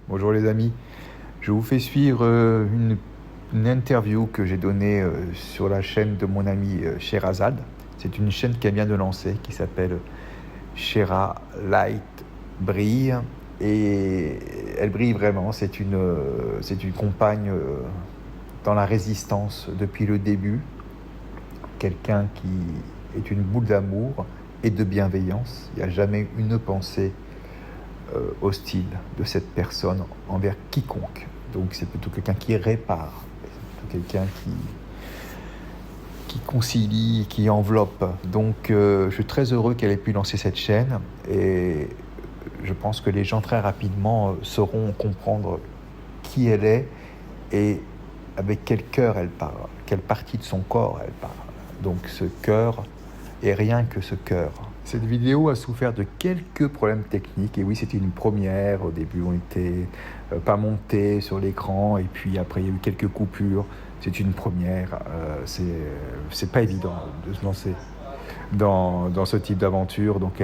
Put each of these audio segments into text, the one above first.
Bonjour les amis, je vous fais suivre une interview que j'ai donnée sur la chaîne de mon ami Sherazade. C'est une chaîne qu'elle vient de lancer qui s'appelle Shera Light Brille et elle brille vraiment. C'est une compagne dans la résistance depuis le début, quelqu'un qui est une boule d'amour et de bienveillance. Il n'y a jamais une pensée hostile de cette personne envers quiconque. Donc c'est plutôt quelqu'un qui répare, c'est plutôt quelqu'un qui concilie, qui enveloppe. Donc je suis très heureux qu'elle ait pu lancer cette chaîne et je pense que les gens très rapidement sauront comprendre qui elle est et avec quel cœur elle parle, quelle partie de son corps elle parle. Donc ce cœur et rien que ce cœur. Cette vidéo a souffert de quelques problèmes techniques et oui, c'était une première. Au début, on n'était pas monté sur l'écran et puis après, il y a eu quelques coupures. C'est une première. C'est pas évident de se lancer dans ce type d'aventure. Donc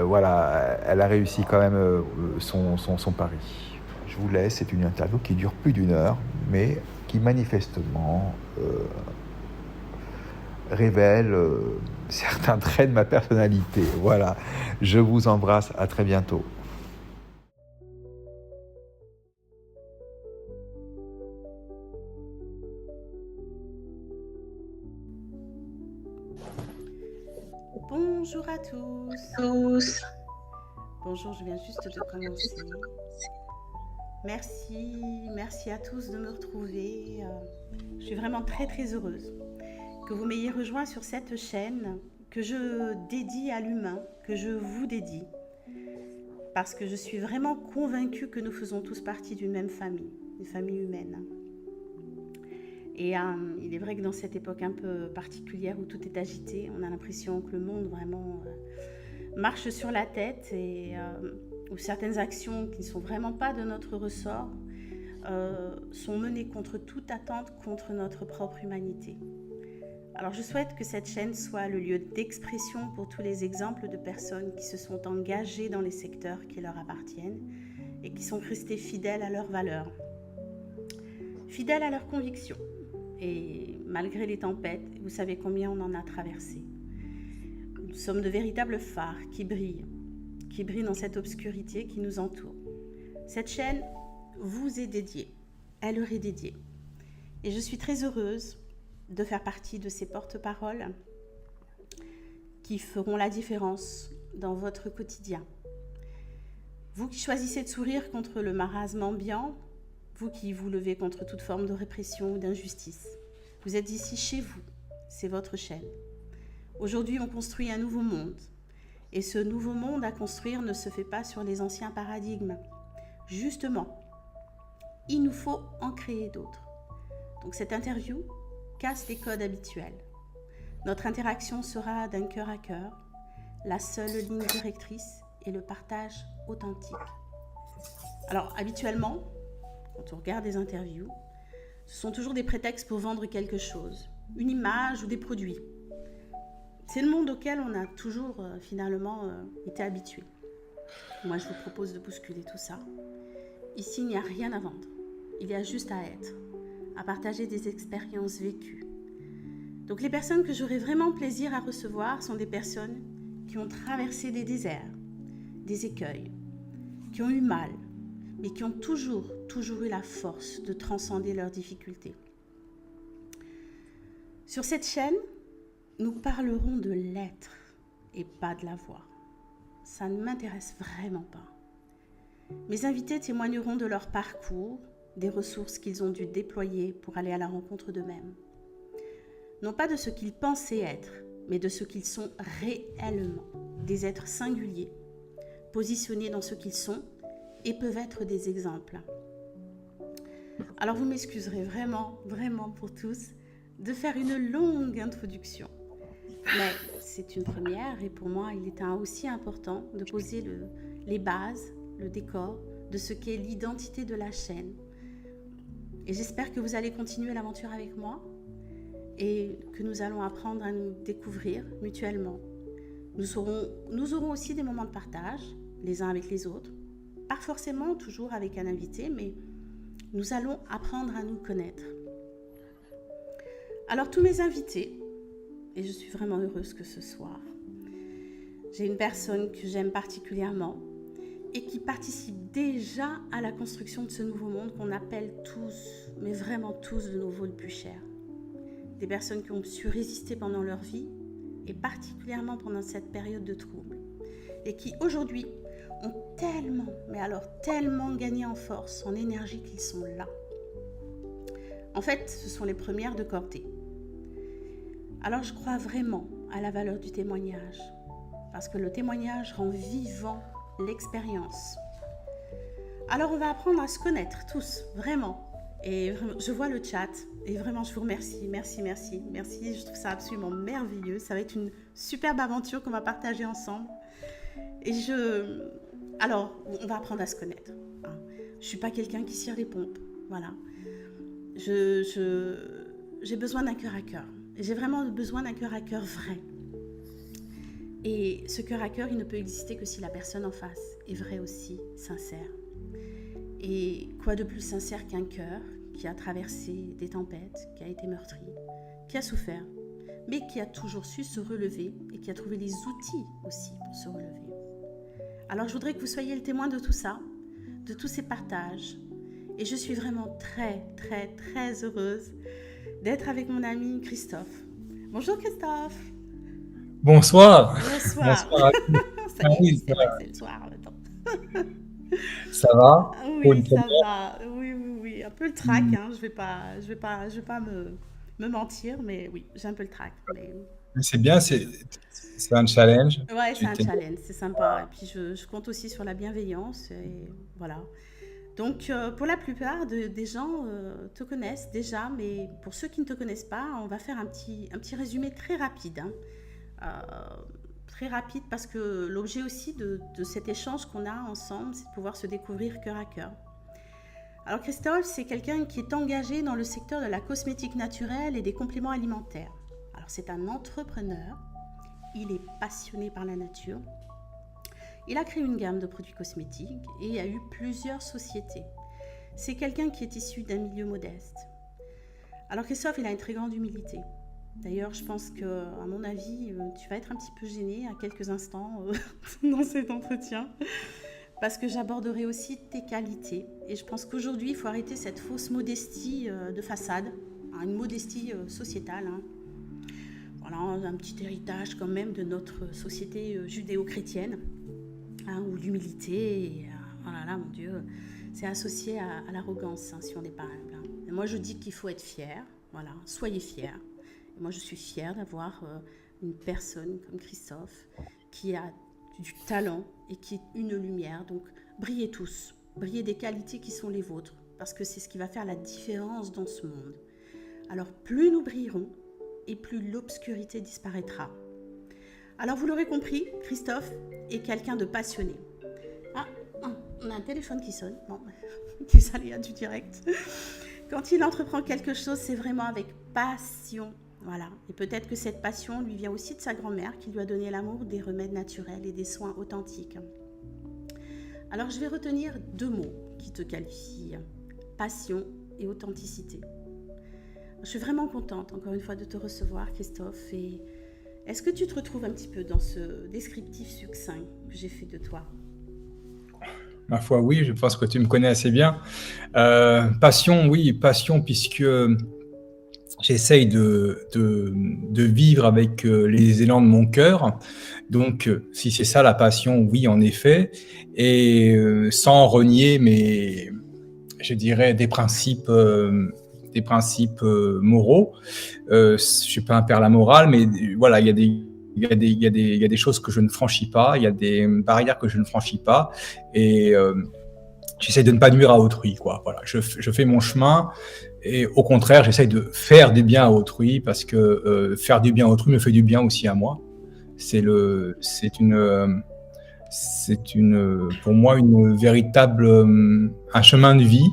voilà, elle a réussi quand même son pari. Je vous laisse, c'est une interview qui dure plus d'une heure, mais qui manifestement révèle certains traits de ma personnalité. Voilà, je vous embrasse, à très bientôt. Bonjour à tous. Tous. Bonjour, je viens juste de commencer. Merci à tous de me retrouver. Je suis vraiment très heureuse que vous m'ayez rejoint sur cette chaîne que je dédie à l'humain, que je vous dédie. Parce que je suis vraiment convaincue que nous faisons tous partie d'une même famille, une famille humaine. Et il est vrai que dans cette époque un peu particulière où tout est agité, on a l'impression que le monde vraiment marche sur la tête et où certaines actions qui ne sont vraiment pas de notre ressort sont menées contre toute attente, contre notre propre humanité. Alors je souhaite que cette chaîne soit le lieu d'expression pour tous les exemples de personnes qui se sont engagées dans les secteurs qui leur appartiennent et qui sont restées fidèles à leurs valeurs, fidèles à leurs convictions. Et malgré les tempêtes, vous savez combien on en a traversé. Nous sommes de véritables phares qui brillent dans cette obscurité qui nous entoure. Cette chaîne vous est dédiée, elle leur est dédiée. Et je suis très heureuse de faire partie de ces porte-paroles qui feront la différence dans votre quotidien. Vous qui choisissez de sourire contre le marasme ambiant, vous qui vous levez contre toute forme de répression ou d'injustice, vous êtes ici chez vous, c'est votre chaîne. Aujourd'hui, on construit un nouveau monde. Et ce nouveau monde à construire ne se fait pas sur les anciens paradigmes. Justement, il nous faut en créer d'autres. Donc cette interview casse les codes habituels. Notre interaction sera d'un cœur à cœur. La seule ligne directrice est le partage authentique. Alors habituellement, quand on regarde des interviews, ce sont toujours des prétextes pour vendre quelque chose, une image ou des produits. C'est le monde auquel on a toujours finalement été habitué. Moi, je vous propose de bousculer tout ça. Ici, il n'y a rien à vendre. Il y a juste à être, à partager des expériences vécues. Donc les personnes que j'aurai vraiment plaisir à recevoir sont des personnes qui ont traversé des déserts, des écueils, qui ont eu mal, mais qui ont toujours eu la force de transcender leurs difficultés. Sur cette chaîne, nous parlerons de l'être et pas de l'avoir. Ça ne m'intéresse vraiment pas. Mes invités témoigneront de leur parcours, des ressources qu'ils ont dû déployer pour aller à la rencontre d'eux-mêmes. Non pas de ce qu'ils pensaient être, mais de ce qu'ils sont réellement, des êtres singuliers, positionnés dans ce qu'ils sont et peuvent être des exemples. Alors vous m'excuserez vraiment pour tous de faire une longue introduction. Mais c'est une première et pour moi, il est aussi important de poser les bases, le décor de ce qu'est l'identité de la chaîne. Et j'espère que vous allez continuer l'aventure avec moi et que nous allons apprendre à nous découvrir mutuellement. Nous aurons aussi des moments de partage, les uns avec les autres, pas forcément toujours avec un invité, mais nous allons apprendre à nous connaître. Alors tous mes invités, et je suis vraiment heureuse que ce soir, j'ai une personne que j'aime particulièrement et qui participe déjà à la construction de ce nouveau monde qu'on appelle tous, mais vraiment tous, de nos voeux le plus chers. Des personnes qui ont su résister pendant leur vie et particulièrement pendant cette période de trouble et qui aujourd'hui ont tellement, mais alors tellement gagné en force, en énergie qu'ils sont là. En fait, ce sont les premières de cordée. Alors je crois vraiment à la valeur du témoignage parce que le témoignage rend vivant l'expérience. Alors on va apprendre à se connaître tous, vraiment. Et je vois le chat et vraiment je vous remercie, merci, je trouve ça absolument merveilleux. Ça va être une superbe aventure qu'on va partager ensemble. Alors, on va apprendre à se connaître. Hein. Je ne suis pas quelqu'un qui cire les pompes, voilà. J'ai besoin d'un cœur à cœur. J'ai vraiment besoin d'un cœur à cœur vrai. Et ce cœur à cœur, il ne peut exister que si la personne en face est vraie aussi, sincère. Et quoi de plus sincère qu'un cœur qui a traversé des tempêtes, qui a été meurtri, qui a souffert, mais qui a toujours su se relever et qui a trouvé les outils aussi pour se relever. Alors je voudrais que vous soyez le témoin de tout ça, de tous ces partages. Et je suis vraiment très, très, très heureuse d'être avec mon ami Christophe. Bonjour Christophe. Bonsoir. Bonsoir. Bonsoir. Ça y est, c'est vrai que c'est le soir en même temps. Ça va? Oui, ça va. Oui. Un peu le trac, hein. Je vais pas me mentir, mais oui, j'ai un peu le trac. Mais... C'est bien, c'est un challenge. Ouais, c'est un challenge, c'est sympa. Et puis je compte aussi sur la bienveillance et voilà. Donc pour la plupart des gens te connaissent déjà, mais pour ceux qui ne te connaissent pas, on va faire un petit résumé très rapide. Très rapide parce que l'objet aussi de cet échange qu'on a ensemble, c'est de pouvoir se découvrir cœur à cœur. Alors Christophe, c'est quelqu'un qui est engagé dans le secteur de la cosmétique naturelle et des compléments alimentaires. Alors c'est un entrepreneur, il est passionné par la nature. Il a créé une gamme de produits cosmétiques et a eu plusieurs sociétés. C'est quelqu'un qui est issu d'un milieu modeste. Alors Christophe, il a une très grande humilité. D'ailleurs, je pense qu'à mon avis, tu vas être un petit peu gêné à quelques instants dans cet entretien parce que j'aborderai aussi tes qualités. Et je pense qu'aujourd'hui, il faut arrêter cette fausse modestie de façade, hein, une modestie sociétale. Hein. Voilà, un petit héritage quand même de notre société judéo-chrétienne, hein, où l'humilité, et, oh là là, mon Dieu, c'est associé à l'arrogance, hein, si on n'est pas humble. Hein. Et moi, je dis qu'il faut être fier. Voilà, soyez fiers. Moi, je suis fière d'avoir une personne comme Christophe qui a du talent et qui est une lumière. Donc, brillez tous, brillez des qualités qui sont les vôtres, parce que c'est ce qui va faire la différence dans ce monde. Alors, plus nous brillerons et plus l'obscurité disparaîtra. Alors, vous l'aurez compris, Christophe est quelqu'un de passionné. Ah, on a un téléphone qui sonne. Bon, des aléas du direct. Quand il entreprend quelque chose, c'est vraiment avec passion. Voilà, et peut-être que cette passion lui vient aussi de sa grand-mère qui lui a donné l'amour des remèdes naturels et des soins authentiques. Alors je vais retenir 2 mots qui te qualifient, passion et authenticité. Je suis vraiment contente encore une fois de te recevoir Christophe et est-ce que tu te retrouves un petit peu dans ce descriptif succinct que j'ai fait de toi ? Ma foi, oui, je pense que tu me connais assez bien. Passion, oui, passion puisque... J'essaye de vivre avec les élans de mon cœur. Donc, si c'est ça la passion, oui, en effet. Et sans renier je dirais, des principes moraux. Je suis pas un père la morale, mais voilà, il y a des choses que je ne franchis pas, il y a des barrières que je ne franchis pas. Et j'essaie de ne pas nuire à autrui, quoi. Voilà, je fais mon chemin. Et au contraire, j'essaye de faire du bien à autrui parce que faire du bien à autrui me fait du bien aussi à moi. C'est pour moi un chemin de vie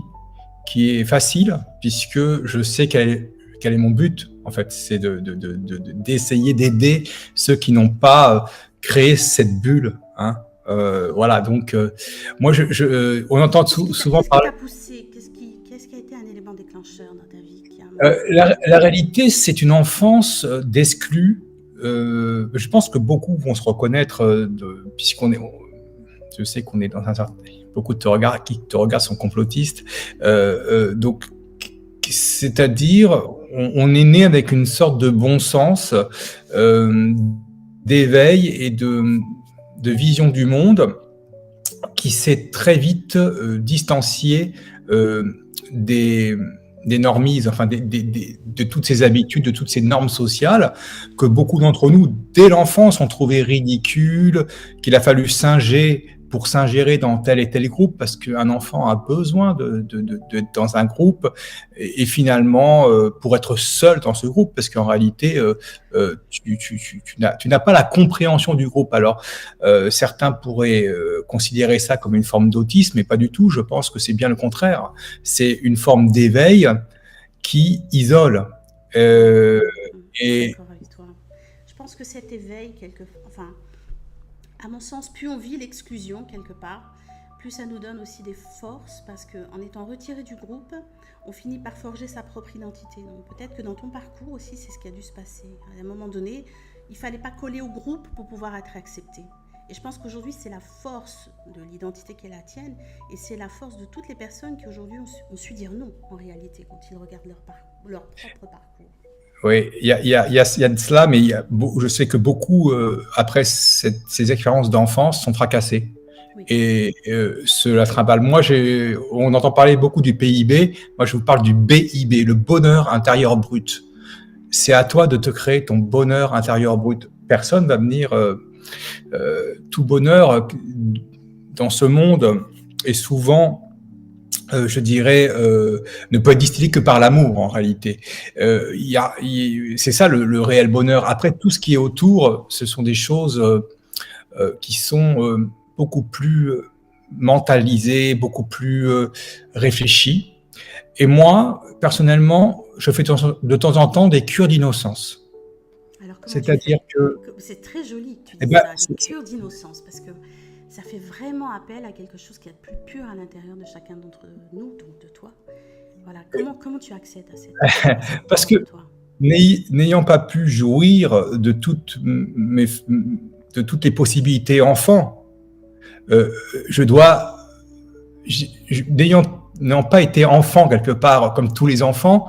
qui est facile puisque je sais quel est mon but. En fait, c'est d'essayer d'aider ceux qui n'ont pas créé cette bulle, hein, Voilà, donc moi, on entend souvent Qu'est-ce qui parler. t'a poussé? Qu'est-ce qui a été un élément déclencheur dans ta vie qui a La réalité, c'est une enfance d'exclus. Je pense que beaucoup vont se reconnaître, puisqu'on est, je sais qu'on est dans un certain, beaucoup de qui te regardent sont complotistes. Donc, c'est-à-dire, on est né avec une sorte de bon sens, d'éveil et de vision du monde qui s'est très vite distancié des normises, enfin de toutes ces habitudes, de toutes ces normes sociales que beaucoup d'entre nous, dès l'enfance, ont trouvé ridicules, qu'il a fallu singer pour s'ingérer dans tel et tel groupe, parce qu'un enfant a besoin d'être dans un groupe, et finalement, pour être seul dans ce groupe, parce qu'en réalité, tu n'as pas la compréhension du groupe. Alors, certains pourraient considérer ça comme une forme d'autisme, mais pas du tout. Je pense que c'est bien le contraire. C'est une forme d'éveil qui isole. Je suis Et d'accord avec toi. Je pense que cet éveil, enfin, à mon sens, plus on vit l'exclusion quelque part, plus ça nous donne aussi des forces parce qu'en étant retiré du groupe, on finit par forger sa propre identité. Donc peut-être que dans ton parcours aussi, c'est ce qui a dû se passer. À un moment donné, il ne fallait pas coller au groupe pour pouvoir être accepté. Et je pense qu'aujourd'hui, c'est la force de l'identité qui est la tienne et c'est la force de toutes les personnes qui aujourd'hui ont su dire non en réalité quand ils regardent leur propre parcours. oui, il y a de cela, mais je sais que beaucoup, après ces expériences d'enfance, sont fracassés. Oui. Et cela trimballe. Moi, on entend parler beaucoup du PIB. Moi, je vous parle du BIB, le bonheur intérieur brut. C'est à toi de te créer ton bonheur intérieur brut. Personne va venir. Tout bonheur dans ce monde est souvent, je dirais, ne peut être distillé que par l'amour, en réalité. C'est ça le réel bonheur. Après, tout ce qui est autour, ce sont des choses qui sont beaucoup plus mentalisées, beaucoup plus réfléchies. Et moi, personnellement, je fais de temps en temps des cures d'innocence. Alors, comment C'est-à-dire tu fais? C'est très joli que tu dises ça, des cures d'innocence, parce que ça fait vraiment appel à quelque chose qui est plus pur à l'intérieur de chacun d'entre nous, donc de toi. Voilà, comment tu accèdes à cette parce que n'ayant pas pu jouir de toutes les possibilités enfants, n'ayant pas été enfant quelque part comme tous les enfants,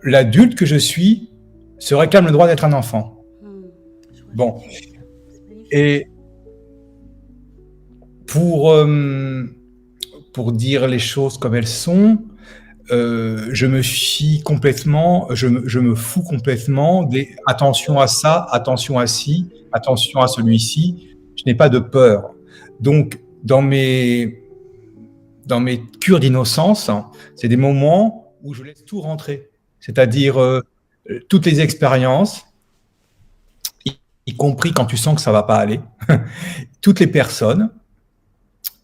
l'adulte que je suis se réclame le droit d'être un enfant. Bon. Et pour dire les choses comme elles sont, je me fous complètement des attention à ça, attention à ci, attention à celui-ci. Je n'ai pas de peur. Donc, dans mes cures d'innocence, c'est des moments où je laisse tout rentrer. C'est-à-dire toutes les expériences, y compris quand tu sens que ça va pas aller, toutes les personnes,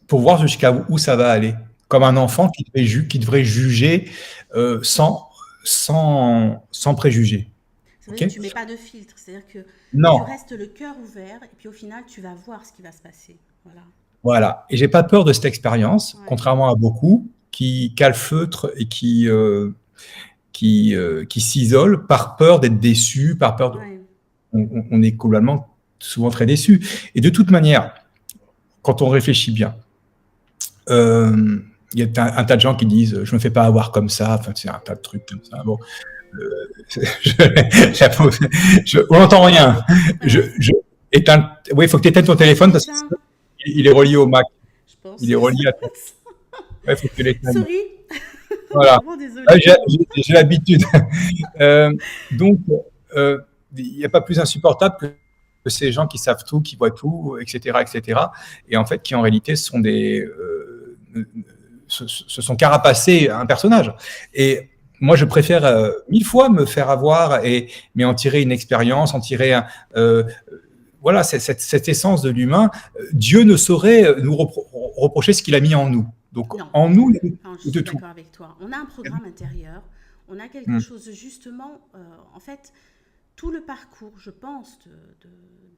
pour voir jusqu'à où ça va aller. Comme un enfant qui devrait juger sans préjugés. Ça veut dire que tu ne mets pas de filtre, c'est-à-dire que non. Tu restes le cœur ouvert et puis au final, tu vas voir ce qui va se passer. Voilà. Et j'ai pas peur de cette expérience, contrairement à beaucoup qui calfeutrent et qui s'isolent par peur d'être déçus, par peur de... On est globalement souvent très déçus. Et de toute manière, quand on réfléchit bien, il y a un tas de gens qui disent je me fais pas avoir comme ça, enfin c'est un tas de trucs comme ça. Bon, on n'entend rien. Oui, il faut que tu éteignes ton téléphone parce qu'il est relié au Mac. Il est relié à toi. Ouais, faut que tu l'éteignes. Sorry. Voilà. J'ai l'habitude. Donc, il n'y a pas plus insupportable que ces gens qui savent tout, qui voient tout, etc., etc. Et en fait, qui en réalité sont se sont carapacés un personnage. Et moi, je préfère 1000 fois me faire avoir, mais en tirer une expérience, en tirer voilà, cette essence de l'humain. Dieu ne saurait nous reprocher ce qu'il a mis en nous. Donc, non. En nous, je suis d'accord avec toi. On a un programme intérieur, on a quelque chose justement, en fait, tout le parcours, je pense,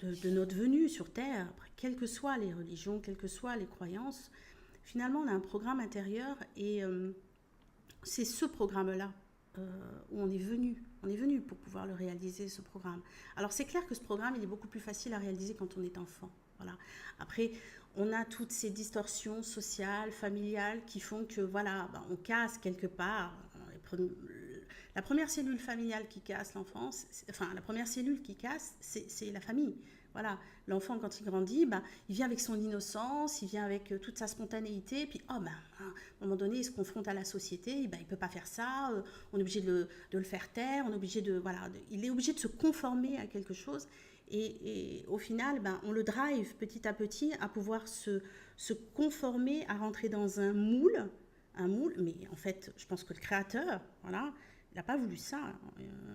de notre venue sur Terre, quelles que soient les religions, quelles que soient les croyances, finalement, on a un programme intérieur et c'est ce programme-là où on est venu. On est venu pour pouvoir le réaliser, ce programme. Alors, c'est clair que ce programme, il est beaucoup plus facile à réaliser quand on est enfant. Voilà. Après, on a toutes ces distorsions sociales, familiales, qui font que, voilà, on casse quelque part. La première cellule familiale qui casse l'enfance, enfin, la première cellule qui casse, c'est la famille. Voilà, l'enfant, quand il grandit, il vient avec son innocence, il vient avec toute sa spontanéité, puis, à un moment donné, il se confronte à la société, il ne peut pas faire ça, on est obligé de le faire taire, on est obligé il est obligé de se conformer à quelque chose, et au final, on le drive petit à petit à pouvoir se conformer, à rentrer dans un moule, mais en fait, je pense que le créateur, voilà, il n'a pas voulu ça,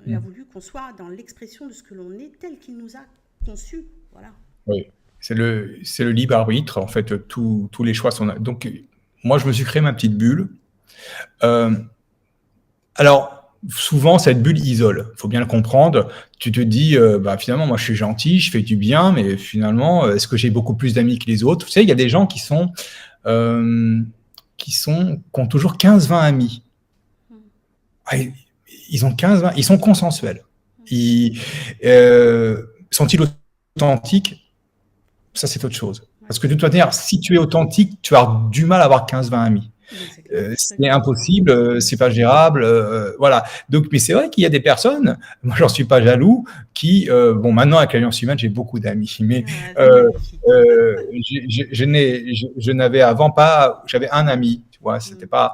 il a voulu qu'on soit dans l'expression de ce que l'on est, tel qu'il nous a conçu, voilà. Oui, c'est le libre arbitre, en fait, tous les choix sont... Donc, moi, je me suis créé ma petite bulle. Alors, souvent, cette bulle isole, il faut bien le comprendre. Tu te dis, finalement, moi, je suis gentil, je fais du bien, mais finalement, est-ce que j'ai beaucoup plus d'amis que les autres? Tu sais, il y a des gens qui ont toujours 15-20 amis. Ils ont 15-20, ils sont consensuels. Sont-ils authentiques? Ça, c'est autre chose. Parce que de toute manière, si tu es authentique, tu vas avoir du mal à avoir 15-20 amis. C'est impossible, c'est pas gérable, voilà. Donc, mais c'est vrai qu'il y a des personnes, moi j'en suis pas jaloux, qui, maintenant avec l'Alliance Humaine, j'ai beaucoup d'amis, mais je n'avais avant pas, j'avais un ami, tu vois, c'était pas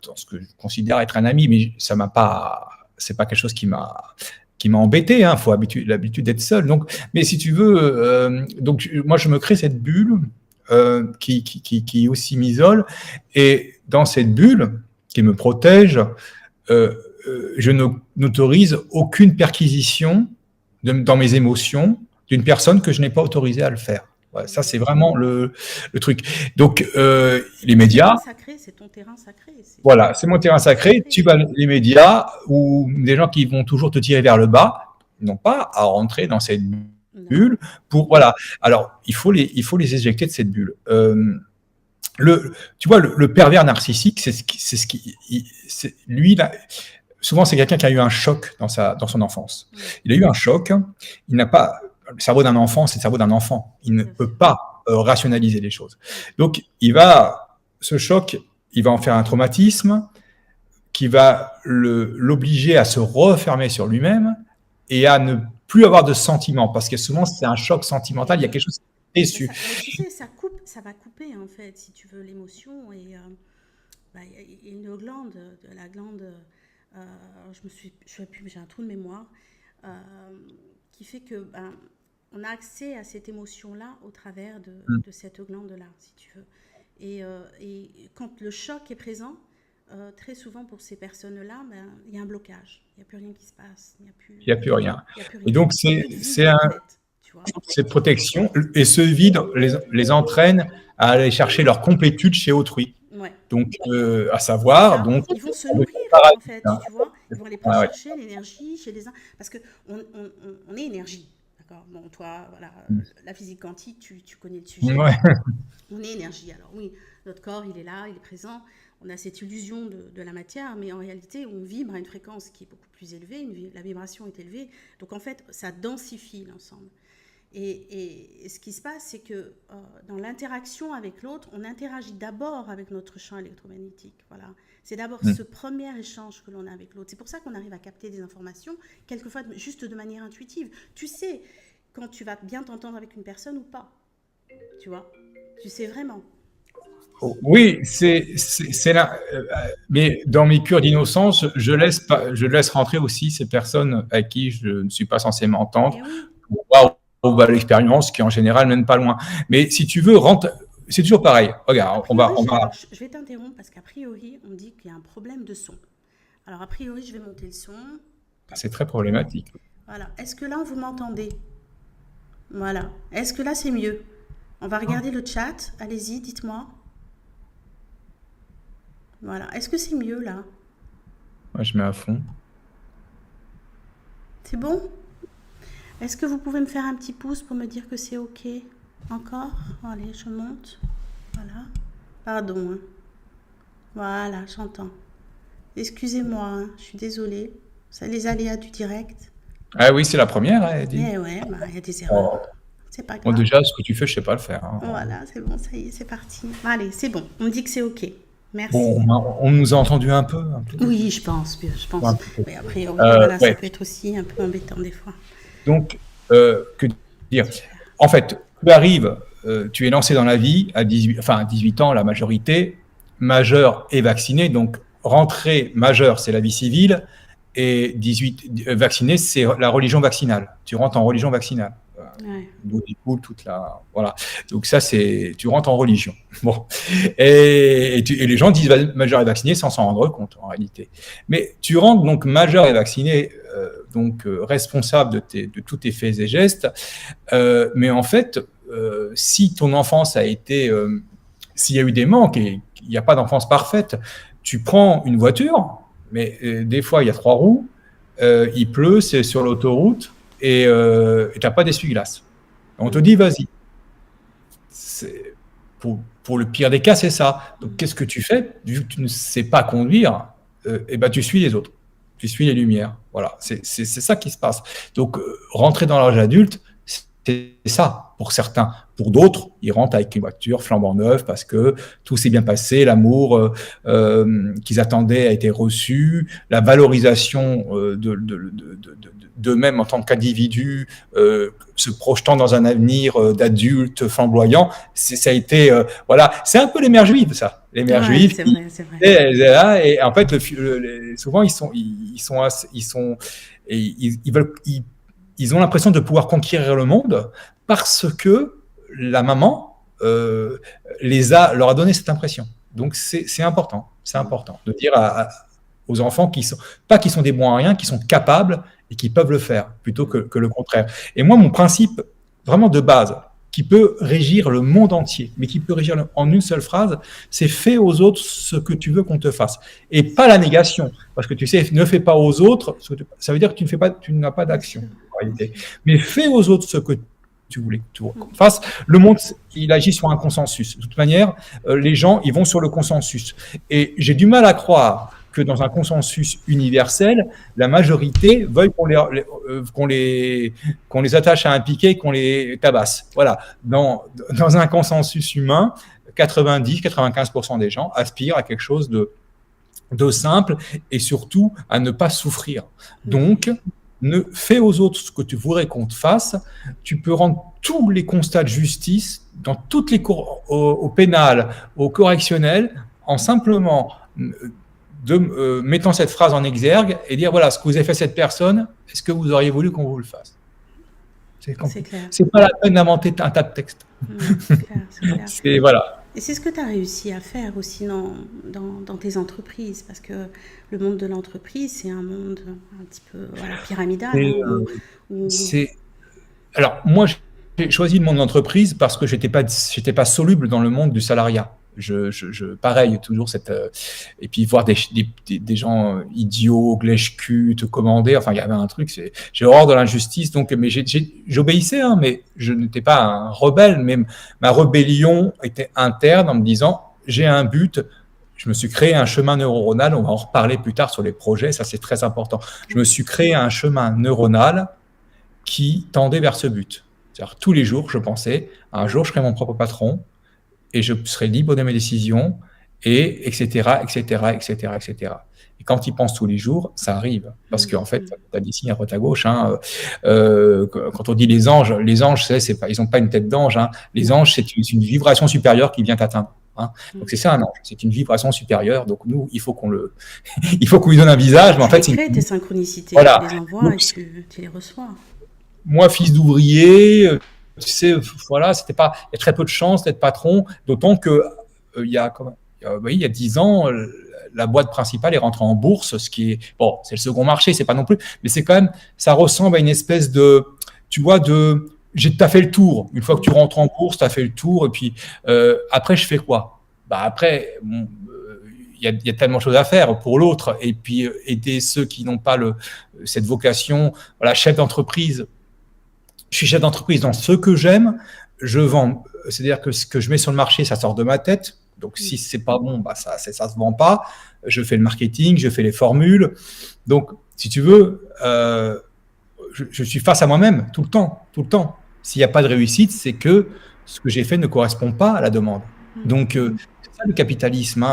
dans ce que je considère être un ami, mais ça m'a pas, c'est pas quelque chose qui m'a embêté, hein, faut l'habitude d'être seul. Donc, mais si tu veux, donc moi je me crée cette bulle qui aussi m'isole, et dans cette bulle qui me protège, je n'autorise aucune perquisition dans mes émotions d'une personne que je n'ai pas autorisé à le faire. Ouais, ça, c'est vraiment le truc. Donc, les médias... C'est ton terrain sacré. Voilà, c'est mon terrain sacré. Tu vas les médias ou des gens qui vont toujours te tirer vers le bas, n'ont pas à rentrer dans cette bulle pour... Voilà. Alors, il faut les éjecter de cette bulle. Tu vois, le pervers narcissique, lui, là, souvent, c'est quelqu'un qui a eu un choc dans son enfance. Il a eu un choc. Il n'a pas... Le cerveau d'un enfant, c'est le cerveau d'un enfant. Il ne peut pas rationaliser les choses. Donc, ce choc, il va en faire un traumatisme qui va l'obliger à se refermer sur lui-même et à ne plus avoir de sentiments, parce que souvent, c'est un choc sentimental, il y a quelque chose qui est déçu. Tu sais, ça va couper, en fait, si tu veux, l'émotion. Et il y a une glande, la glande, j'ai un trou de mémoire, qui fait que on a accès à cette émotion-là au travers de cette glande-là, si tu veux. Et quand le choc est présent, très souvent pour ces personnes-là, il y a un blocage. Il n'y a plus rien qui se passe. Il n'y a plus rien. Et donc, cette protection et ce vide les entraîne à aller chercher leur complétude chez autrui. Ouais. Donc, à savoir... Donc, ils vont se nourrir, en fait, tu vois. Ils vont aller chercher l'énergie chez les uns. Parce qu'on est énergie. D'accord. Bon, toi, voilà, la physique quantique, tu connais le sujet. Ouais. On est énergie. Alors oui, notre corps, il est là, il est présent. On a cette illusion de la matière, mais en réalité, on vibre à une fréquence qui est beaucoup plus élevée. La vibration est élevée. Donc en fait, ça densifie l'ensemble. Et ce qui se passe, c'est que dans l'interaction avec l'autre, on interagit d'abord avec notre champ électromagnétique. Voilà. C'est d'abord ce premier échange que l'on a avec l'autre. C'est pour ça qu'on arrive à capter des informations, quelquefois juste de manière intuitive. Tu sais quand tu vas bien t'entendre avec une personne ou pas. Tu vois, tu sais vraiment. Oui, c'est là. Mais dans mes cures d'innocence, je laisse rentrer aussi ces personnes à qui je ne suis pas censé m'entendre pour voir l'expérience qui en général mène pas loin. Mais si tu veux, c'est toujours pareil. Regarde, je vais t'interrompre parce qu'a priori, on dit qu'il y a un problème de son. Alors a priori, je vais monter le son. C'est très problématique. Voilà. Est-ce que là, vous m'entendez? Voilà. Est-ce que là, c'est mieux? On va regarder le chat. Allez-y, dites-moi. Voilà. Est-ce que c'est mieux là? Moi, je mets à fond. C'est bon? Est-ce que vous pouvez me faire un petit pouce pour me dire que c'est OK? Encore? Allez, je monte. Voilà. Pardon, hein. Voilà, j'entends. Excusez-moi, hein, je suis désolée. C'est les aléas du direct. Ah oui, c'est la première, hein, elle dit. Eh ouais, bah, il y a des erreurs. C'est pas Bon, grave. déjà, ce que tu fais, je sais pas le faire, hein. Voilà, c'est bon, ça y est, c'est parti. Allez, c'est bon. On me dit que c'est OK. Merci. Bon, on nous a entendu un peu. Oui, je pense. Un peu. Mais après, voilà, ça Ouais. peut être aussi un peu embêtant des fois. Donc, que dire? En fait, tu arrives, tu es lancé dans la vie à 18 ans, la majorité, majeur et vacciné. Donc, rentrée majeure, c'est la vie civile, et 18 vacciné, c'est la religion vaccinale. Tu rentres en religion vaccinale. Ouais. D'où découle toute la. Voilà. Donc, ça, c'est. Tu rentres en religion. Bon. Et les gens disent majeur et vacciné sans s'en rendre compte, en réalité. Mais tu rentres donc majeur et vacciné, responsable de tous tes faits et gestes. Mais en fait, si ton enfance a été. S'il y a eu des manques, et il n'y a pas d'enfance parfaite, tu prends une voiture, mais des fois, il y a 3 roues, il pleut, c'est sur l'autoroute, et tu n'as pas d'essuie-glace. On te dit, vas-y. Pour le pire des cas, c'est ça. Donc, qu'est-ce que tu fais? Vu que tu ne sais pas conduire, tu suis les autres. Tu suis les lumières. Voilà, c'est ça qui se passe. Donc, rentrer dans l'âge adulte, c'est ça pour certains. Pour d'autres, ils rentrent avec une voiture flambant neuve parce que tout s'est bien passé, l'amour qu'ils attendaient a été reçu, la valorisation d'eux-mêmes en tant qu'individus, se projetant dans un avenir d'adulte flamboyant, ça a été voilà, c'est un peu les mères juives, ça. Les mères juives, c'est vrai. Et en fait, souvent ils ont l'impression de pouvoir conquérir le monde parce que la maman leur a donné cette impression. Donc c'est important de dire aux enfants qu'ils sont des bons à rien, qu'ils sont capables et qu'ils peuvent le faire plutôt que le contraire. Et moi, mon principe vraiment de base, qui peut régir le monde entier, mais qui peut régir en une seule phrase, c'est fais aux autres ce que tu veux qu'on te fasse. Et pas la négation, parce que tu sais, ne fais pas aux autres, ça veut dire que tu n'as pas d'action en réalité. Mais fais aux autres ce que tu voulais qu'on fasse. Le monde, il agit sur un consensus. De toute manière, les gens, ils vont sur le consensus. Et j'ai du mal à croire que dans un consensus universel, la majorité veuille qu'on les attache à un piquet, qu'on les tabasse. Voilà. Dans un consensus humain, 90-95% des gens aspirent à quelque chose de simple et surtout à ne pas souffrir. Donc, fais aux autres ce que tu voudrais qu'on te fasse. Tu peux rendre tous les constats de justice dans toutes les cours, au pénal, au correctionnel, en simplement mettant cette phrase en exergue et dire voilà, ce que vous avez fait à cette personne, est-ce que vous auriez voulu qu'on vous le fasse? C'est clair. C'est pas la peine d'inventer un tas de textes. C'est clair. Voilà. Et c'est ce que tu as réussi à faire aussi dans tes entreprises, parce que le monde de l'entreprise, c'est un monde un petit peu pyramidal. Alors, moi, j'ai choisi le monde de l'entreprise parce que j'étais pas soluble dans le monde du salariat. Pareil, toujours et puis voir des gens idiots, glèche-cul, te commander. Enfin, il y avait un truc. J'ai horreur de l'injustice. Donc, mais j'obéissais, hein, mais je n'étais pas un rebelle. Mais ma rébellion était interne en me disant j'ai un but. Je me suis créé un chemin neuronal. On va en reparler plus tard sur les projets. Ça, c'est très important. Je me suis créé un chemin neuronal qui tendait vers ce but. C'est-à-dire, tous les jours, je pensais un jour, je serai mon propre patron. Et je serai libre de mes décisions, et etc. Et quand ils pensent tous les jours, ça arrive. Parce qu'en fait, tu as des signes à droite à gauche. Hein. Quand on dit les anges, ils n'ont pas une tête d'ange. Hein. Les anges, c'est une vibration supérieure qui vient t'atteindre. Hein. Donc c'est ça un ange, c'est une vibration supérieure. Donc nous, il faut qu'on lui donne un visage. Mais en fait, tu crées tes synchronicités, voilà. Tu les envoies et tu les reçois. Moi, fils d'ouvrier, tu sais, voilà, il y a très peu de chances d'être patron, d'autant que il y a 10 ans, la boîte principale est rentrée en bourse, ce qui est, bon, c'est le second marché, c'est pas non plus, mais c'est quand même, ça ressemble à une espèce de, tu vois, t'as fait le tour. Une fois que tu rentres en bourse, t'as fait le tour, et puis après, je fais quoi? Après, il y a tellement de choses à faire pour l'autre. Et puis, aider ceux qui n'ont pas cette vocation. Voilà, chef d'entreprise. Je suis chef d'entreprise dans ce que j'aime. Je vends. C'est-à-dire que ce que je mets sur le marché, ça sort de ma tête. Donc, si c'est pas bon, ça se vend pas. Je fais le marketing, je fais les formules. Donc, si tu veux, je suis face à moi-même tout le temps. S'il n'y a pas de réussite, c'est que ce que j'ai fait ne correspond pas à la demande. Donc, c'est ça le capitalisme,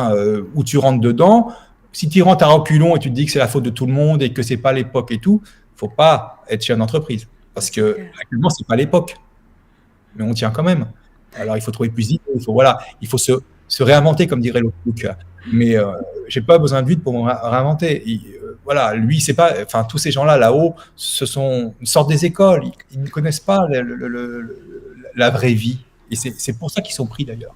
où tu rentres dedans. Si tu rentres à reculons et tu te dis que c'est la faute de tout le monde et que c'est pas l'époque et tout, faut pas être chef d'entreprise parce que actuellement c'est pas l'époque, mais on tient quand même. Alors il faut trouver plus d'idées, il faut se réinventer comme dirait l'autre book. Mais j'ai pas besoin de lui pour me réinventer. Voilà, lui c'est pas, enfin tous ces gens-là là-haut, ce sont une sorte des écoles. Ils ne connaissent pas la vraie vie et c'est pour ça qu'ils sont pris d'ailleurs.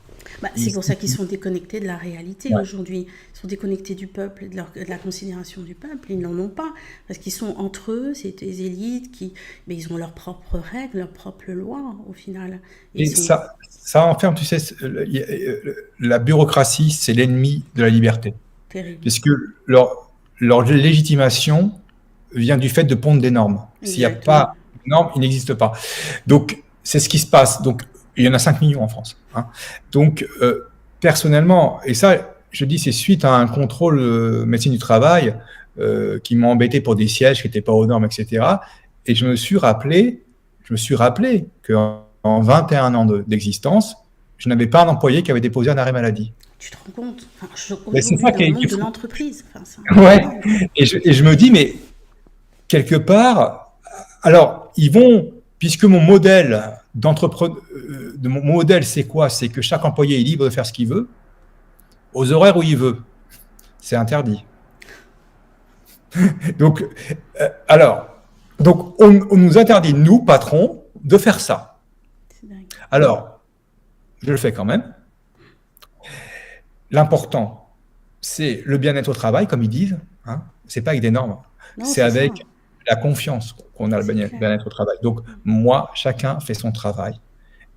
C'est pour ça qu'ils sont déconnectés de la réalité aujourd'hui. Ils sont déconnectés du peuple et de la considération du peuple. Ils n'en ont pas. Parce qu'ils sont entre eux, c'est des élites mais ils ont leurs propres règles, leurs propres lois au final. Ça enferme, tu sais, la bureaucratie, c'est l'ennemi de la liberté. Terrible. Puisque leur légitimation vient du fait de pondre des normes. S'il n'y a pas de normes, il n'existe pas. Donc, c'est ce qui se passe. Donc, il y en a 5 millions en France. Donc, personnellement, et ça, je dis, c'est suite à un contrôle médecine du travail qui m'a embêté pour des sièges qui n'étaient pas aux normes, etc. Et je me suis rappelé qu'en 21 ans d'existence, je n'avais pas un employé qui avait déposé un arrêt maladie. Tu te rends compte? C'est ça qui est de l'entreprise. Ouais. Et je me dis, mais quelque part, alors, ils vont, puisque mon modèle mon modèle, c'est quoi? C'est que chaque employé est libre de faire ce qu'il veut, aux horaires où il veut. C'est interdit. Donc, on nous interdit, nous, patrons, de faire ça. Alors, je le fais quand même. L'important, c'est le bien-être au travail, comme ils disent. C'est pas avec des normes. C'est avec la confiance qu'on a le bien-être au travail. Donc, moi, chacun fait son travail.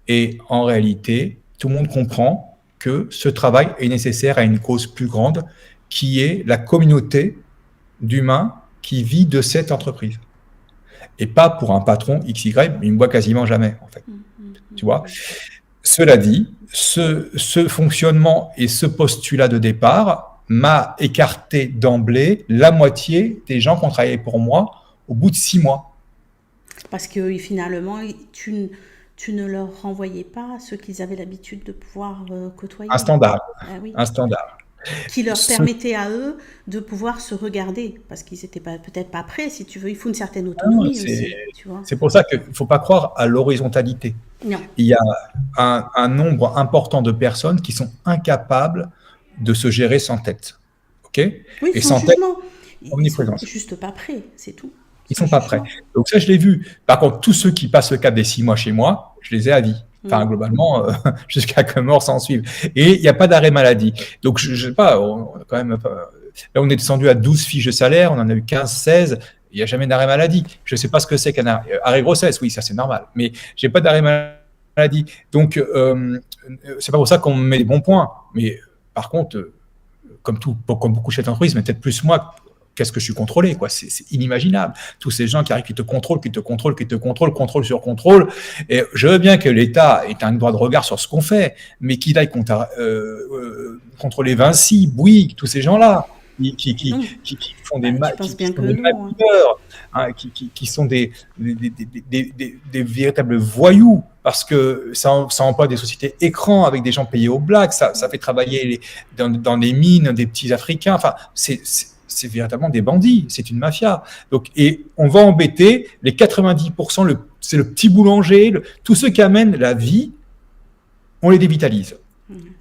Et en réalité, tout le monde comprend que ce travail est nécessaire à une cause plus grande, qui est la communauté d'humains qui vit de cette entreprise. Et pas pour un patron XY, mais il me voit quasiment jamais, en fait. Tu vois ? Cela dit, ce fonctionnement et ce postulat de départ m'a écarté d'emblée la moitié des gens qui ont travaillé pour moi au bout de 6 mois. Parce que finalement, tu ne leur renvoyais pas ce qu'ils avaient l'habitude de pouvoir côtoyer. Un standard. Oui. Un standard. Qui leur permettait à eux de pouvoir se regarder, parce qu'ils n'étaient peut-être pas prêts, si tu veux. Il faut une certaine autonomie aussi. Tu vois. C'est pour ça qu'il ne faut pas croire à l'horizontalité. Non. Il y a un nombre important de personnes qui sont incapables de se gérer sans tête. Okay ? Oui, et sans jugement. Ils sont omniprésence. juste pas prêts, c'est tout. Ils ne sont pas prêts. Donc ça, je l'ai vu. Par contre, tous ceux qui passent le cap des 6 mois chez moi, je les ai à vie. Enfin, globalement, jusqu'à que mort s'en suive. Et il n'y a pas d'arrêt maladie. Donc, je ne sais pas, quand même, là, on est descendu à 12 fiches de salaire, on en a eu 15, 16, il n'y a jamais d'arrêt maladie. Je ne sais pas ce que c'est qu'un arrêt grossesse, oui, ça c'est normal, mais je n'ai pas d'arrêt maladie. Donc, c'est pas pour ça qu'on me met des bons points. Mais par contre, comme beaucoup de chefs d'entreprise, mais peut-être plus moi, qu'est-ce que je suis contrôlé, quoi. C'est inimaginable. Tous ces gens qui arrivent, qui te contrôlent, contrôle sur contrôle. Et je veux bien que l'État ait un droit de regard sur ce qu'on fait, mais qu'il aille contrôler Vinci, Bouygues, tous ces gens-là, qui font des qui sont des véritables voyous, parce que ça emploie des sociétés écrans avec des gens payés au black, ça fait travailler dans les mines des petits Africains. Enfin, c'est véritablement des bandits, c'est une mafia. Donc, et on va embêter les 90%, c'est le petit boulanger, tous ceux qui amènent la vie, on les dévitalise.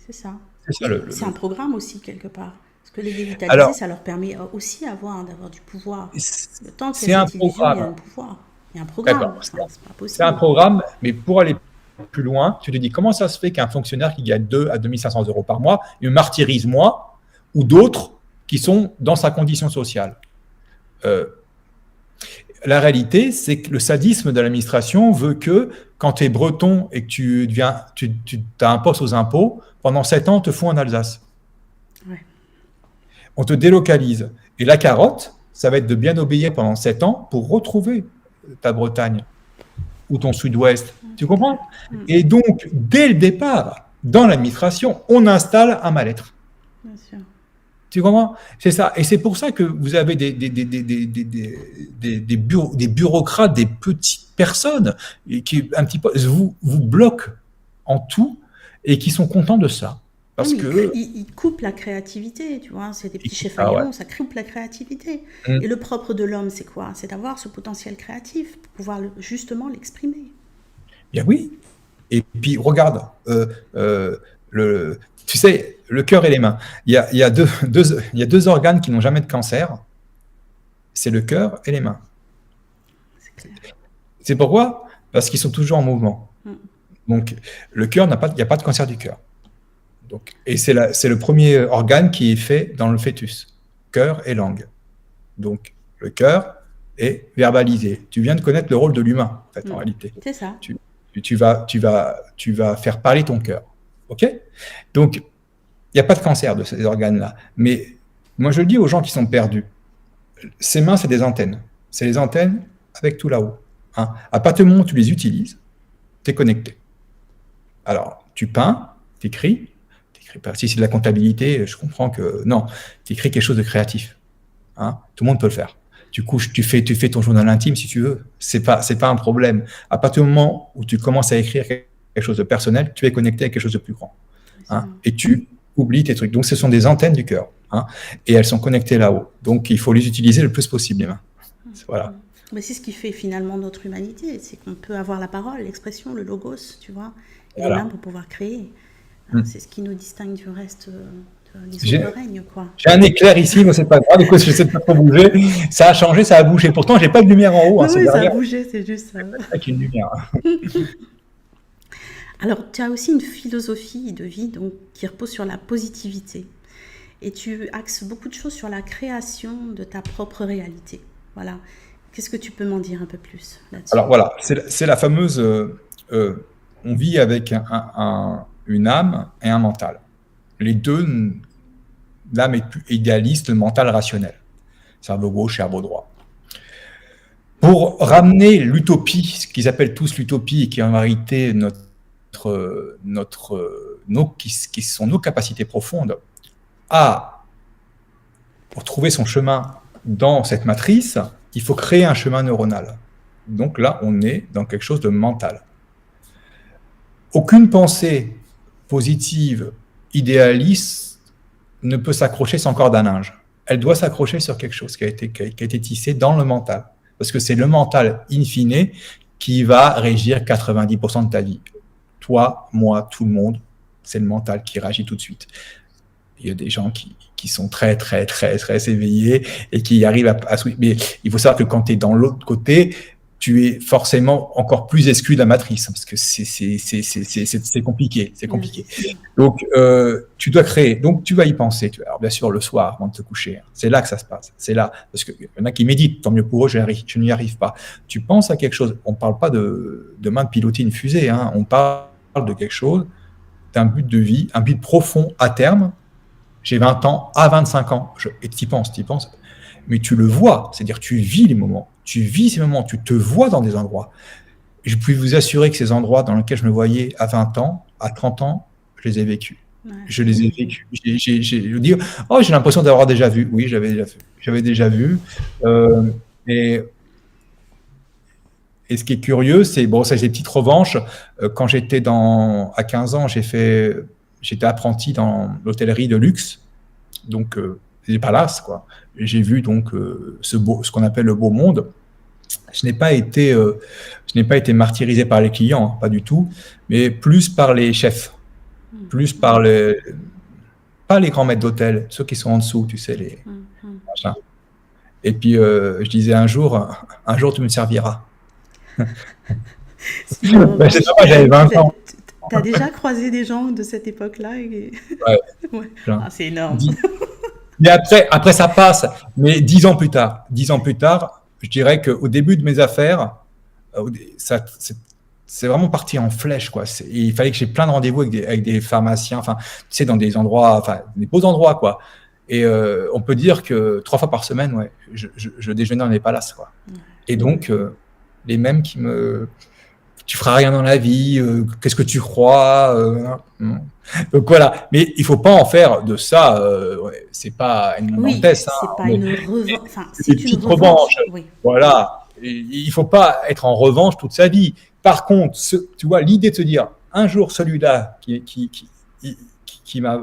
C'est ça. C'est un programme aussi, quelque part. Parce que les dévitaliser, ça leur permet aussi d'avoir du pouvoir. Le temps qu'il y a cette illusion, il y a un pouvoir. Il y a un programme. C'est pas possible. C'est un programme, mais pour aller plus loin, tu te dis comment ça se fait qu'un fonctionnaire qui gagne 2 à 2 500 € par mois, il me martyrise moi ou d'autres qui sont dans sa condition sociale. La réalité, c'est que le sadisme de l'administration veut que quand tu es breton et que tu as un poste aux impôts, pendant 7 ans, te font en Alsace. Ouais. on te délocalise. Et la carotte, ça va être de bien obéir pendant 7 ans pour retrouver ta Bretagne ou ton sud-ouest. Tu comprends? Et donc, dès le départ, dans l'administration, on installe un mal-être. Bien sûr. Tu comprends? C'est ça. Et c'est pour ça que vous avez des bureaucrates, des petites personnes qui un petit peu vous bloquent en tout et qui sont contents de ça. Parce que ils coupent la créativité, tu vois. C'est des petits chefs-faillons, ça coupe la créativité. Et le propre de l'homme, c'est quoi? C'est d'avoir ce potentiel créatif pour pouvoir justement l'exprimer. Bien oui. Et puis regarde, tu sais, le cœur et les mains. Il y a deux organes qui n'ont jamais de cancer. C'est le cœur et les mains. C'est clair. C'est pourquoi? Parce qu'ils sont toujours en mouvement. Donc, le cœur il n'y a pas de cancer du cœur. Donc, et c'est le premier organe qui est fait dans le fœtus. Cœur et langue. Donc, le cœur est verbalisé. Tu viens de connaître le rôle de l'humain, en fait, en réalité. C'est ça. Tu vas faire parler ton cœur. OK? Donc, il n'y a pas de cancer de ces organes-là. Mais moi, je le dis aux gens qui sont perdus. Ces mains, c'est des antennes. C'est les antennes avec tout là-haut. Hein. À partir du moment où tu les utilises, tu es connecté. Alors, tu peins, tu écris pas. Si c'est de la comptabilité, je comprends que non. Tu écris quelque chose de créatif. Hein. Tout le monde peut le faire. Tu couches, tu fais ton journal intime si tu veux. C'est pas un problème. À partir du moment où tu commences à écrire quelque chose de personnel, tu es connecté à quelque chose de plus grand. Hein, et tu oublies tes trucs. Donc, ce sont des antennes du cœur. Hein, et elles sont connectées là-haut. Donc, il faut les utiliser le plus possible, les mains. Voilà. Mais c'est ce qui fait finalement notre humanité. C'est qu'on peut avoir la parole, l'expression, le logos, tu vois, et les mains pour pouvoir créer. C'est ce qui nous distingue du reste des autres règnes, quoi. J'ai un éclair ici, mais c'est pas grave. Du coup, je sais pas trop bouger. Ça a changé, ça a bougé. Pourtant, j'ai pas de lumière en haut. Oui, ça a bougé, c'est juste ça. Avec une lumière. Alors, tu as aussi une philosophie de vie donc, qui repose sur la positivité. Et tu axes beaucoup de choses sur la création de ta propre réalité. Voilà. Qu'est-ce que tu peux m'en dire un peu plus là-dessus? Alors voilà, c'est la fameuse... on vit avec une âme et un mental. Les deux, l'âme est plus idéaliste, le mental rationnel. Cerveau gauche, cerveau droit. Pour ramener l'utopie, ce qu'ils appellent tous l'utopie, et qui est en réalité qui sont nos capacités profondes, pour trouver son chemin dans cette matrice, il faut créer un chemin neuronal. Donc là, on est dans quelque chose de mental. Aucune pensée positive, idéaliste, ne peut s'accrocher sans corde à linge. Elle doit s'accrocher sur quelque chose qui a été tissé dans le mental. Parce que c'est le mental, in fine, qui va régir 90% de ta vie. Toi, moi, tout le monde, c'est le mental qui réagit tout de suite. Il y a des gens qui sont très, très, très, très éveillés et qui arrivent à mais il faut savoir que quand tu es dans l'autre côté, tu es forcément encore plus exclu de la matrice, parce que c'est compliqué, c'est compliqué. Donc, tu dois créer, donc tu vas y penser. Alors, bien sûr, le soir, avant de te coucher, c'est là que ça se passe. C'est là, parce qu'il y en a qui méditent, tant mieux pour eux, je n'y arrive pas. Tu penses à quelque chose, on ne parle pas demain de piloter une fusée, hein, on parle de quelque chose, d'un but de vie, un but profond à terme. J'ai 20 ans, à 25 ans, et tu y penses, mais tu le vois, c'est-à-dire tu vis les moments, tu vis ces moments, tu te vois dans des endroits. Je peux vous assurer que ces endroits dans lesquels je me voyais à 20 ans, à 30 ans, je les ai vécus. Ouais. Je les ai vécus. Je dis, oh, j'ai l'impression d'avoir déjà vu. Oui, j'avais déjà vu. Et ce qui est curieux, c'est, bon, ça, j'ai des petites revanches. Quand j'étais à 15 ans, j'étais apprenti dans l'hôtellerie de luxe. Donc, des palaces, quoi. J'ai vu donc ce qu'on appelle le beau monde. Je n'ai pas été martyrisé par les clients, hein, pas du tout, mais plus par les chefs, plus par pas les grands maîtres d'hôtel, ceux qui sont en dessous, tu sais, les machins. Et puis je disais un jour tu me serviras. Je sais pas, j'avais 20 ans. Tu as déjà croisé des gens de cette époque-là Ouais. Ah, c'est énorme. Mais après, ça passe. Mais 10 ans plus tard, je dirais qu'au début de mes affaires, c'est vraiment parti en flèche, quoi. Il fallait que j'ai plein de rendez-vous avec des pharmaciens, enfin, tu sais, dans des endroits, enfin, des beaux endroits, quoi. Et on peut dire que 3 fois par semaine, ouais, je déjeunais dans les palaces, quoi. Et donc, les mêmes qui me... Tu feras rien dans la vie, qu'est-ce que tu crois Donc voilà, mais il faut pas en faire de ça, c'est pas une Oui, mentesse, c'est hein, pas mais une revanche. Enfin, des c'est une petites revanche. revanches. Oui. Voilà, et il faut pas être en revanche toute sa vie. Par contre, tu vois, l'idée de se dire, un jour celui-là qui m'a,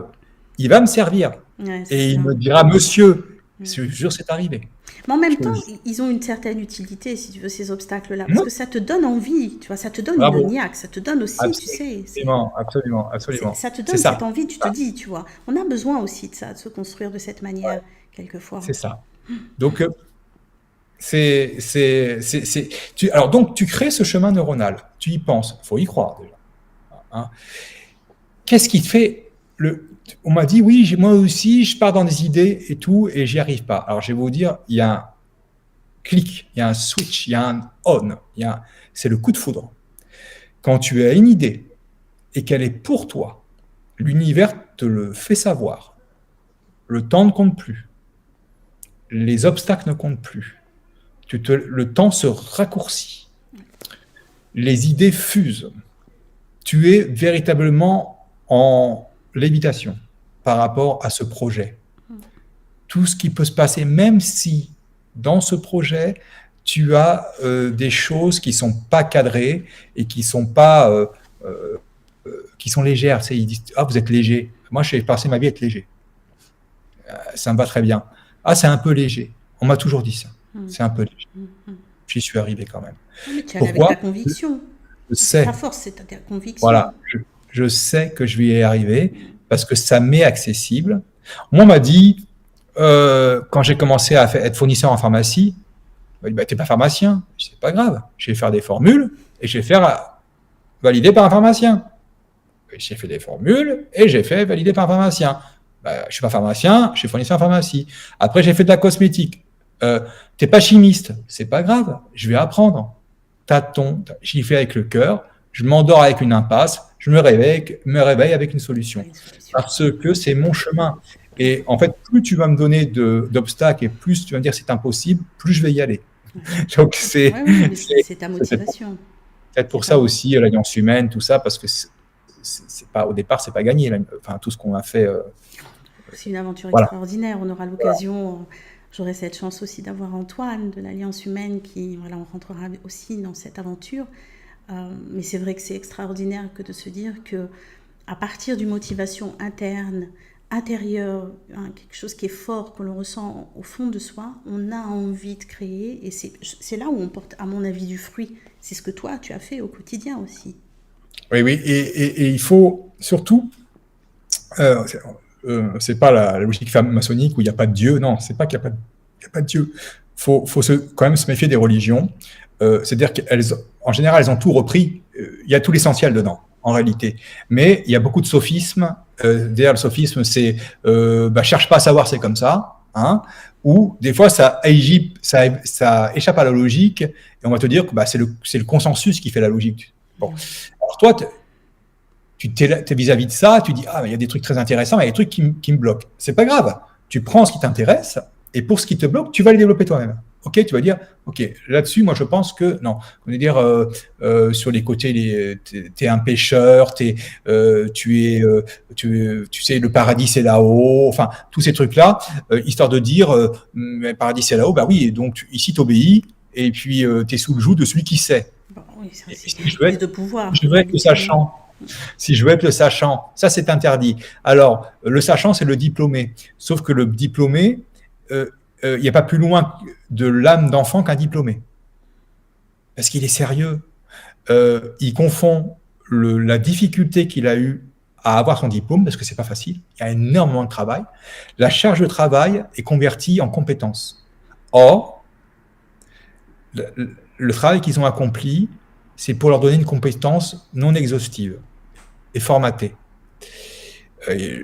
il va me servir Ouais, c'est et il ça. me dira, monsieur, je jure, c'est arrivé. Mais en même Je- temps, ils ont une certaine utilité, si tu veux, ces obstacles-là, parce Non, que ça te donne envie, tu vois, ça te donne une bravo. niaque, ça te donne aussi, tu sais, Absolument. ça te C'est donne cette ça. envie, tu te dis, tu vois, on a besoin aussi de ça, de se construire de cette manière, quelquefois. C'est ça. Donc, alors, donc, tu crées ce chemin neuronal. Tu y penses. Il faut y croire déjà. Hein. Qu'est-ce qui te fait On m'a dit, oui, moi aussi, je pars dans des idées et tout, et j'y arrive pas. Alors, je vais vous dire, il y a un clic, il y a un switch, il y a un on. C'est le coup de foudre. Quand tu as une idée et qu'elle est pour toi, l'univers te le fait savoir. Le temps ne compte plus. Les obstacles ne comptent plus. Le temps se raccourcit. Les idées fusent. Tu es véritablement en lévitation par rapport à ce projet. Tout ce qui peut se passer, même si dans ce projet, tu as des choses qui ne sont pas cadrées et qui sont pas qui sont légères. Tu sais, ils disent « Ah, vous êtes léger. Moi, je fais passer ma vie à être léger. Ça me va très bien. Ah, c'est un peu léger. On m'a toujours dit ça. C'est un peu léger. J'y suis arrivé quand même. Mais tu allais avec ta conviction. Je sais. Ta force, c'est ta conviction. Voilà. Je sais que je vais y arriver parce que ça m'est accessible. Moi, on m'a dit, quand j'ai commencé à être fournisseur en pharmacie, on m'a dit, bah, t'es pas pharmacien. C'est pas grave. Je vais faire des formules et je vais faire valider par un pharmacien. J'ai fait des formules et j'ai fait valider par un pharmacien. Bah, je suis pas pharmacien, je suis fournisseur en pharmacie. Après, j'ai fait de la cosmétique. T'es pas chimiste, c'est pas grave, je vais apprendre. Tâton, j'y fais avec le cœur, je m'endors avec une impasse, je me réveille avec une solution. Parce que c'est mon chemin. Et en fait, plus tu vas me donner d'obstacles et plus tu vas me dire c'est impossible, plus je vais y aller. Donc c'est ta motivation. Peut-être pour ça aussi l'Alliance humaine, tout ça, parce que c'est pas, au départ, c'est pas gagné. Enfin, tout ce qu'on a fait. C'est une aventure extraordinaire. On aura l'occasion. J'aurai cette chance aussi d'avoir Antoine de l'Alliance humaine qui, voilà, on rentrera aussi dans cette aventure. Mais c'est vrai que c'est extraordinaire que de se dire que à partir d'une motivation interne, intérieure, quelque chose qui est fort, que l'on ressent au fond de soi, on a envie de créer. Et c'est là où on porte, à mon avis, du fruit. C'est ce que toi, tu as fait au quotidien aussi. Oui, et il faut surtout... c'est pas la logique maçonnique où il n'y a pas de Dieu. Non, c'est pas qu'il n'y a pas de Dieu. Faut quand même se méfier des religions. C'est-à-dire qu'en général, elles ont tout repris. Il y a tout l'essentiel dedans, en réalité. Mais il y a beaucoup de sophismes. Derrière le sophisme, c'est cherche pas à savoir, c'est comme ça. Hein, ou des fois, ça échappe à la logique. Et on va te dire que c'est le consensus qui fait la logique. Bon. Alors toi, tu es vis-à-vis de ça, tu dis « Ah, mais il y a des trucs très intéressants, mais il y a des trucs qui me bloquent. » C'est pas grave. Tu prends ce qui t'intéresse, et pour ce qui te bloque, tu vas le développer toi-même. Ok, tu vas dire « Ok, là-dessus, moi, je pense que… » Non, on va dire sur les côtés, tu es un pêcheur, tu sais, le paradis, c'est là-haut. Enfin, tous ces trucs-là, histoire de dire « Le paradis, c'est là-haut. » Bah oui, donc ici, tu obéis, et puis tu es sous le joug de celui qui sait. Bon, oui, ça, je de pouvoir. Je veux être le sachant. Si je veux être le sachant, ça c'est interdit. Alors, le sachant, c'est le diplômé. Sauf que le diplômé, il n'y a pas plus loin de l'âme d'enfant qu'un diplômé. Parce qu'il est sérieux. Il confond la difficulté qu'il a eue à avoir son diplôme, parce que c'est pas facile, il y a énormément de travail. La charge de travail est convertie en compétence. Or, le travail qu'ils ont accompli, c'est pour leur donner une compétence non exhaustive et formatée.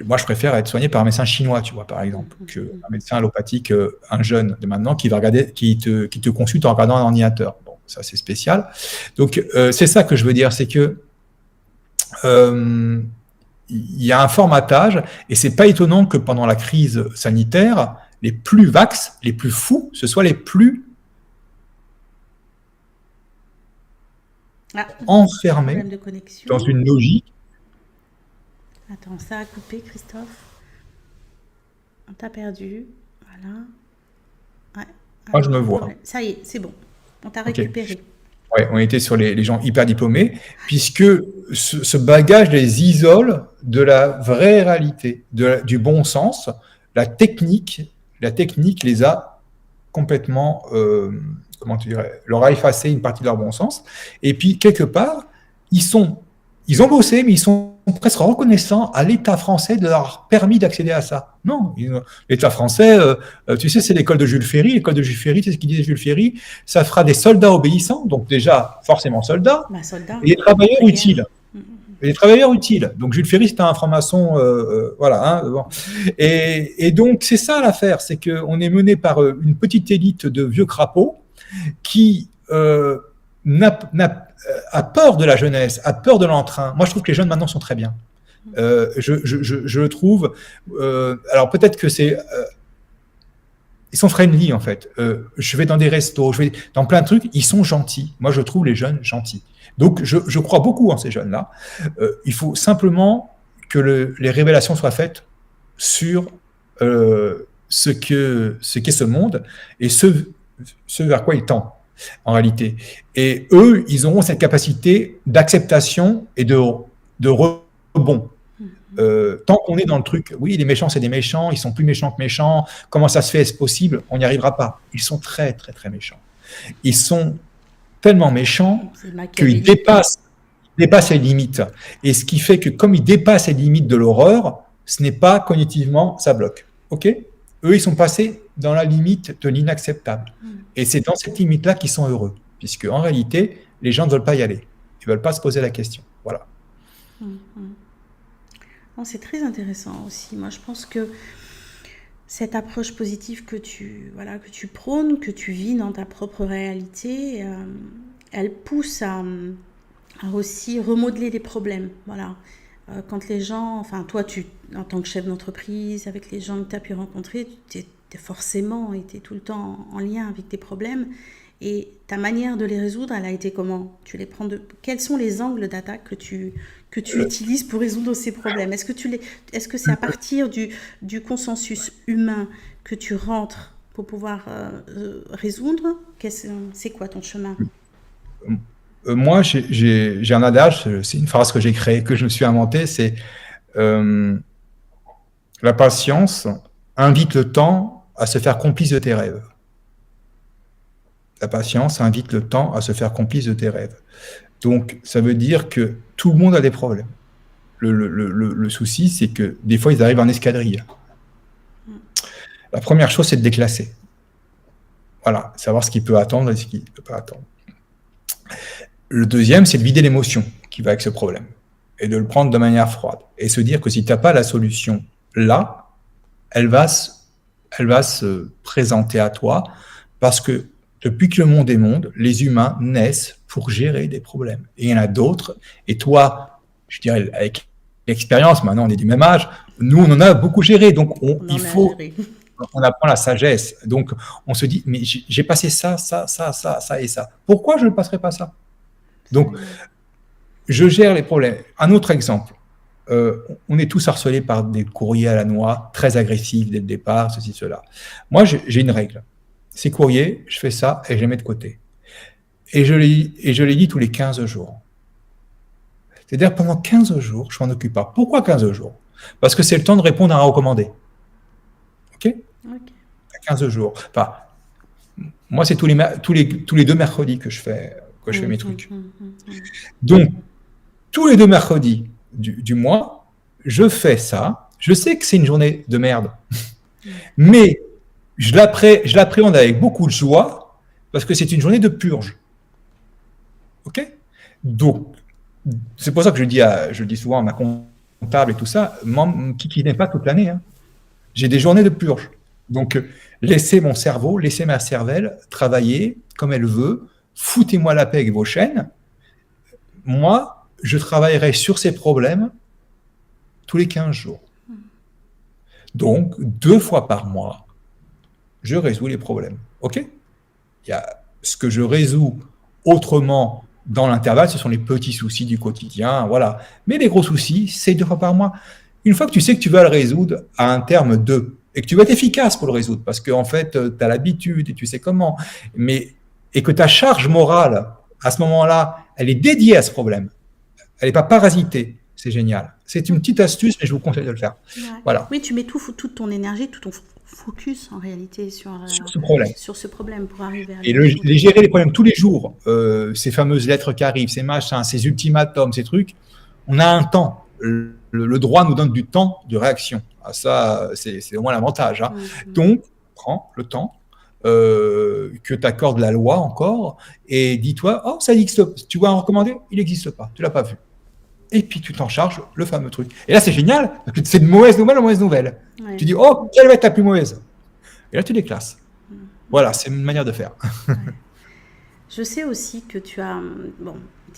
Moi, je préfère être soigné par un médecin chinois, tu vois, par exemple, qu'un médecin allopathique, un jeune de maintenant, qui te consulte en regardant un ordinateur. Bon, ça, c'est spécial. Donc, c'est ça que je veux dire, c'est que il y a un formatage, et c'est pas étonnant que pendant la crise sanitaire, les plus vax, les plus fous, ce soit les plus enfermés Problème de connexion. dans une logique. Attends, ça a coupé, Christophe. On t'a perdu. Voilà. Ouais. Moi, je me vois. Ça y est, c'est bon. On t'a Ok. récupéré. Ouais, on était sur les gens hyper diplômés, puisque ce bagage les isole de la vraie réalité, du bon sens. La technique les a complètement, comment tu dirais, leur a effacé une partie de leur bon sens. Et puis, quelque part, ils ont bossé, mais ils sont presque reconnaissants à l'État français de leur avoir permis d'accéder à ça. Non, l'État français, tu sais, c'est l'école de Jules Ferry. L'école de Jules Ferry, c'est ce qu'il disait Jules Ferry, ça fera des soldats obéissants, donc déjà, forcément soldats, et des travailleurs utiles. Et des travailleurs utiles. Donc Jules Ferry, c'était un franc-maçon, voilà. Hein, bon. Et donc, c'est ça l'affaire, c'est qu'on est mené par une petite élite de vieux crapauds qui a peur de la jeunesse, a peur de l'entrain. Moi, je trouve que les jeunes maintenant sont très bien. Je le trouve. Alors peut-être que c'est, ils sont friendly en fait. Je vais dans des restos, je vais dans plein de trucs. Ils sont gentils. Moi, je trouve les jeunes gentils. Donc, je crois beaucoup en ces jeunes-là. Il faut simplement que les révélations soient faites sur ce qu'est ce monde et ce vers quoi il tend. En réalité. Et eux, ils auront cette capacité d'acceptation et de rebond. Tant qu'on est dans le truc, oui, les méchants, c'est des méchants, ils sont plus méchants que méchants, comment ça se fait, est-ce possible? On n'y arrivera pas. Ils sont très, très, très méchants. Ils sont tellement méchants qu'ils dépassent les limites. Et ce qui fait que, comme ils dépassent les limites de l'horreur, ce n'est pas cognitivement, ça bloque. OK? Eux, ils sont passés dans la limite de l'inacceptable. Et c'est dans cette limite-là qu'ils sont heureux, puisque en réalité, les gens ne veulent pas y aller. Ils ne veulent pas se poser la question. Voilà. Non, c'est très intéressant aussi. Moi, je pense que cette approche positive que tu prônes, que tu vis dans ta propre réalité, elle pousse à aussi remodeler les problèmes. Voilà. Quand les gens, enfin toi, en tant que chef d'entreprise, avec les gens que tu as pu rencontrer, tu étais forcément été tout le temps en lien avec tes problèmes. Et ta manière de les résoudre, elle a été comment? Tu les prends Quels sont les angles d'attaque que tu utilises pour résoudre ces problèmes? Est-ce que c'est à partir du consensus humain que tu rentres pour pouvoir résoudre? C'est quoi ton chemin? Moi, j'ai un adage, c'est une phrase que j'ai créée, que je me suis inventée, c'est la patience invite le temps à se faire complice de tes rêves. La patience invite le temps à se faire complice de tes rêves. Donc, ça veut dire que tout le monde a des problèmes. Le souci, c'est que des fois, ils arrivent en escadrille. La première chose, c'est de déclasser. Voilà, savoir ce qui peut attendre et ce qui ne peut pas attendre. Le deuxième, c'est de vider l'émotion qui va avec ce problème et de le prendre de manière froide et se dire que si tu n'as pas la solution là, elle va se présenter à toi parce que depuis que le monde est monde, les humains naissent pour gérer des problèmes. Et il y en a d'autres. Et toi, je dirais, avec l'expérience, maintenant on est du même âge, nous on en a beaucoup géré. Donc on apprend la sagesse. Donc on se dit, mais j'ai passé ça et ça. Pourquoi je ne passerai pas ça? Donc, je gère les problèmes. Un autre exemple, on est tous harcelés par des courriers à la noix, très agressifs dès le départ, ceci, cela. Moi, j'ai une règle. Ces courriers, je fais ça et je les mets de côté. Et je les lis tous les 15 jours. C'est-à-dire, pendant 15 jours, je ne m'en occupe pas. Pourquoi 15 jours? Parce que c'est le temps de répondre à un recommandé. OK? 15 jours. Enfin, moi, c'est tous les 2 mercredis que je fais mes trucs. Donc, tous les 2 mercredis du mois, je fais ça. Je sais que c'est une journée de merde, mais je l'appréhende avec beaucoup de joie parce que c'est une journée de purge. OK? Donc, c'est pour ça que je dis souvent à ma comptable et tout ça, qui n'est pas toute l'année. Hein. J'ai des journées de purge. Donc, laissez mon cerveau, laissez ma cervelle travailler comme elle veut. Foutez-moi la paix avec vos chaînes. Moi, je travaillerai sur ces problèmes tous les 15 jours. Donc, 2 fois par mois, je résous les problèmes. OK? Il y a ce que je résous autrement dans l'intervalle, ce sont les petits soucis du quotidien, voilà. Mais les gros soucis, c'est 2 fois par mois. Une fois que tu sais que tu vas le résoudre à un terme de, et que tu vas être efficace pour le résoudre, parce qu'en fait, tu as l'habitude et tu sais comment, et que ta charge morale, à ce moment-là, elle est dédiée à ce problème. Elle n'est pas parasitée. C'est génial. C'est une petite astuce, mais je vous conseille de le faire. Ouais. Voilà. Oui, tu mets toute ton énergie, tout ton focus en réalité sur ce problème. Sur ce problème pour arriver à et les gérer les problèmes tous les jours, ces fameuses lettres qui arrivent, ces machins, ces ultimatums, ces trucs, on a un temps. Le droit nous donne du temps de réaction. Ah, ça, c'est au moins l'avantage. Hein. Donc, prends le temps que t'accorde la loi encore et dis-toi, oh, ça existe. Tu vois un recommandé, il n'existe pas. Tu l'as pas vu. Et puis tu t'en charges le fameux truc. Et là, c'est génial, parce que c'est de mauvaise nouvelle en mauvaise nouvelle. Ouais. Tu dis, oh, quelle va être la plus mauvaise? Et là, tu les classes. Voilà, c'est une manière de faire. Ouais. Je sais aussi que tu es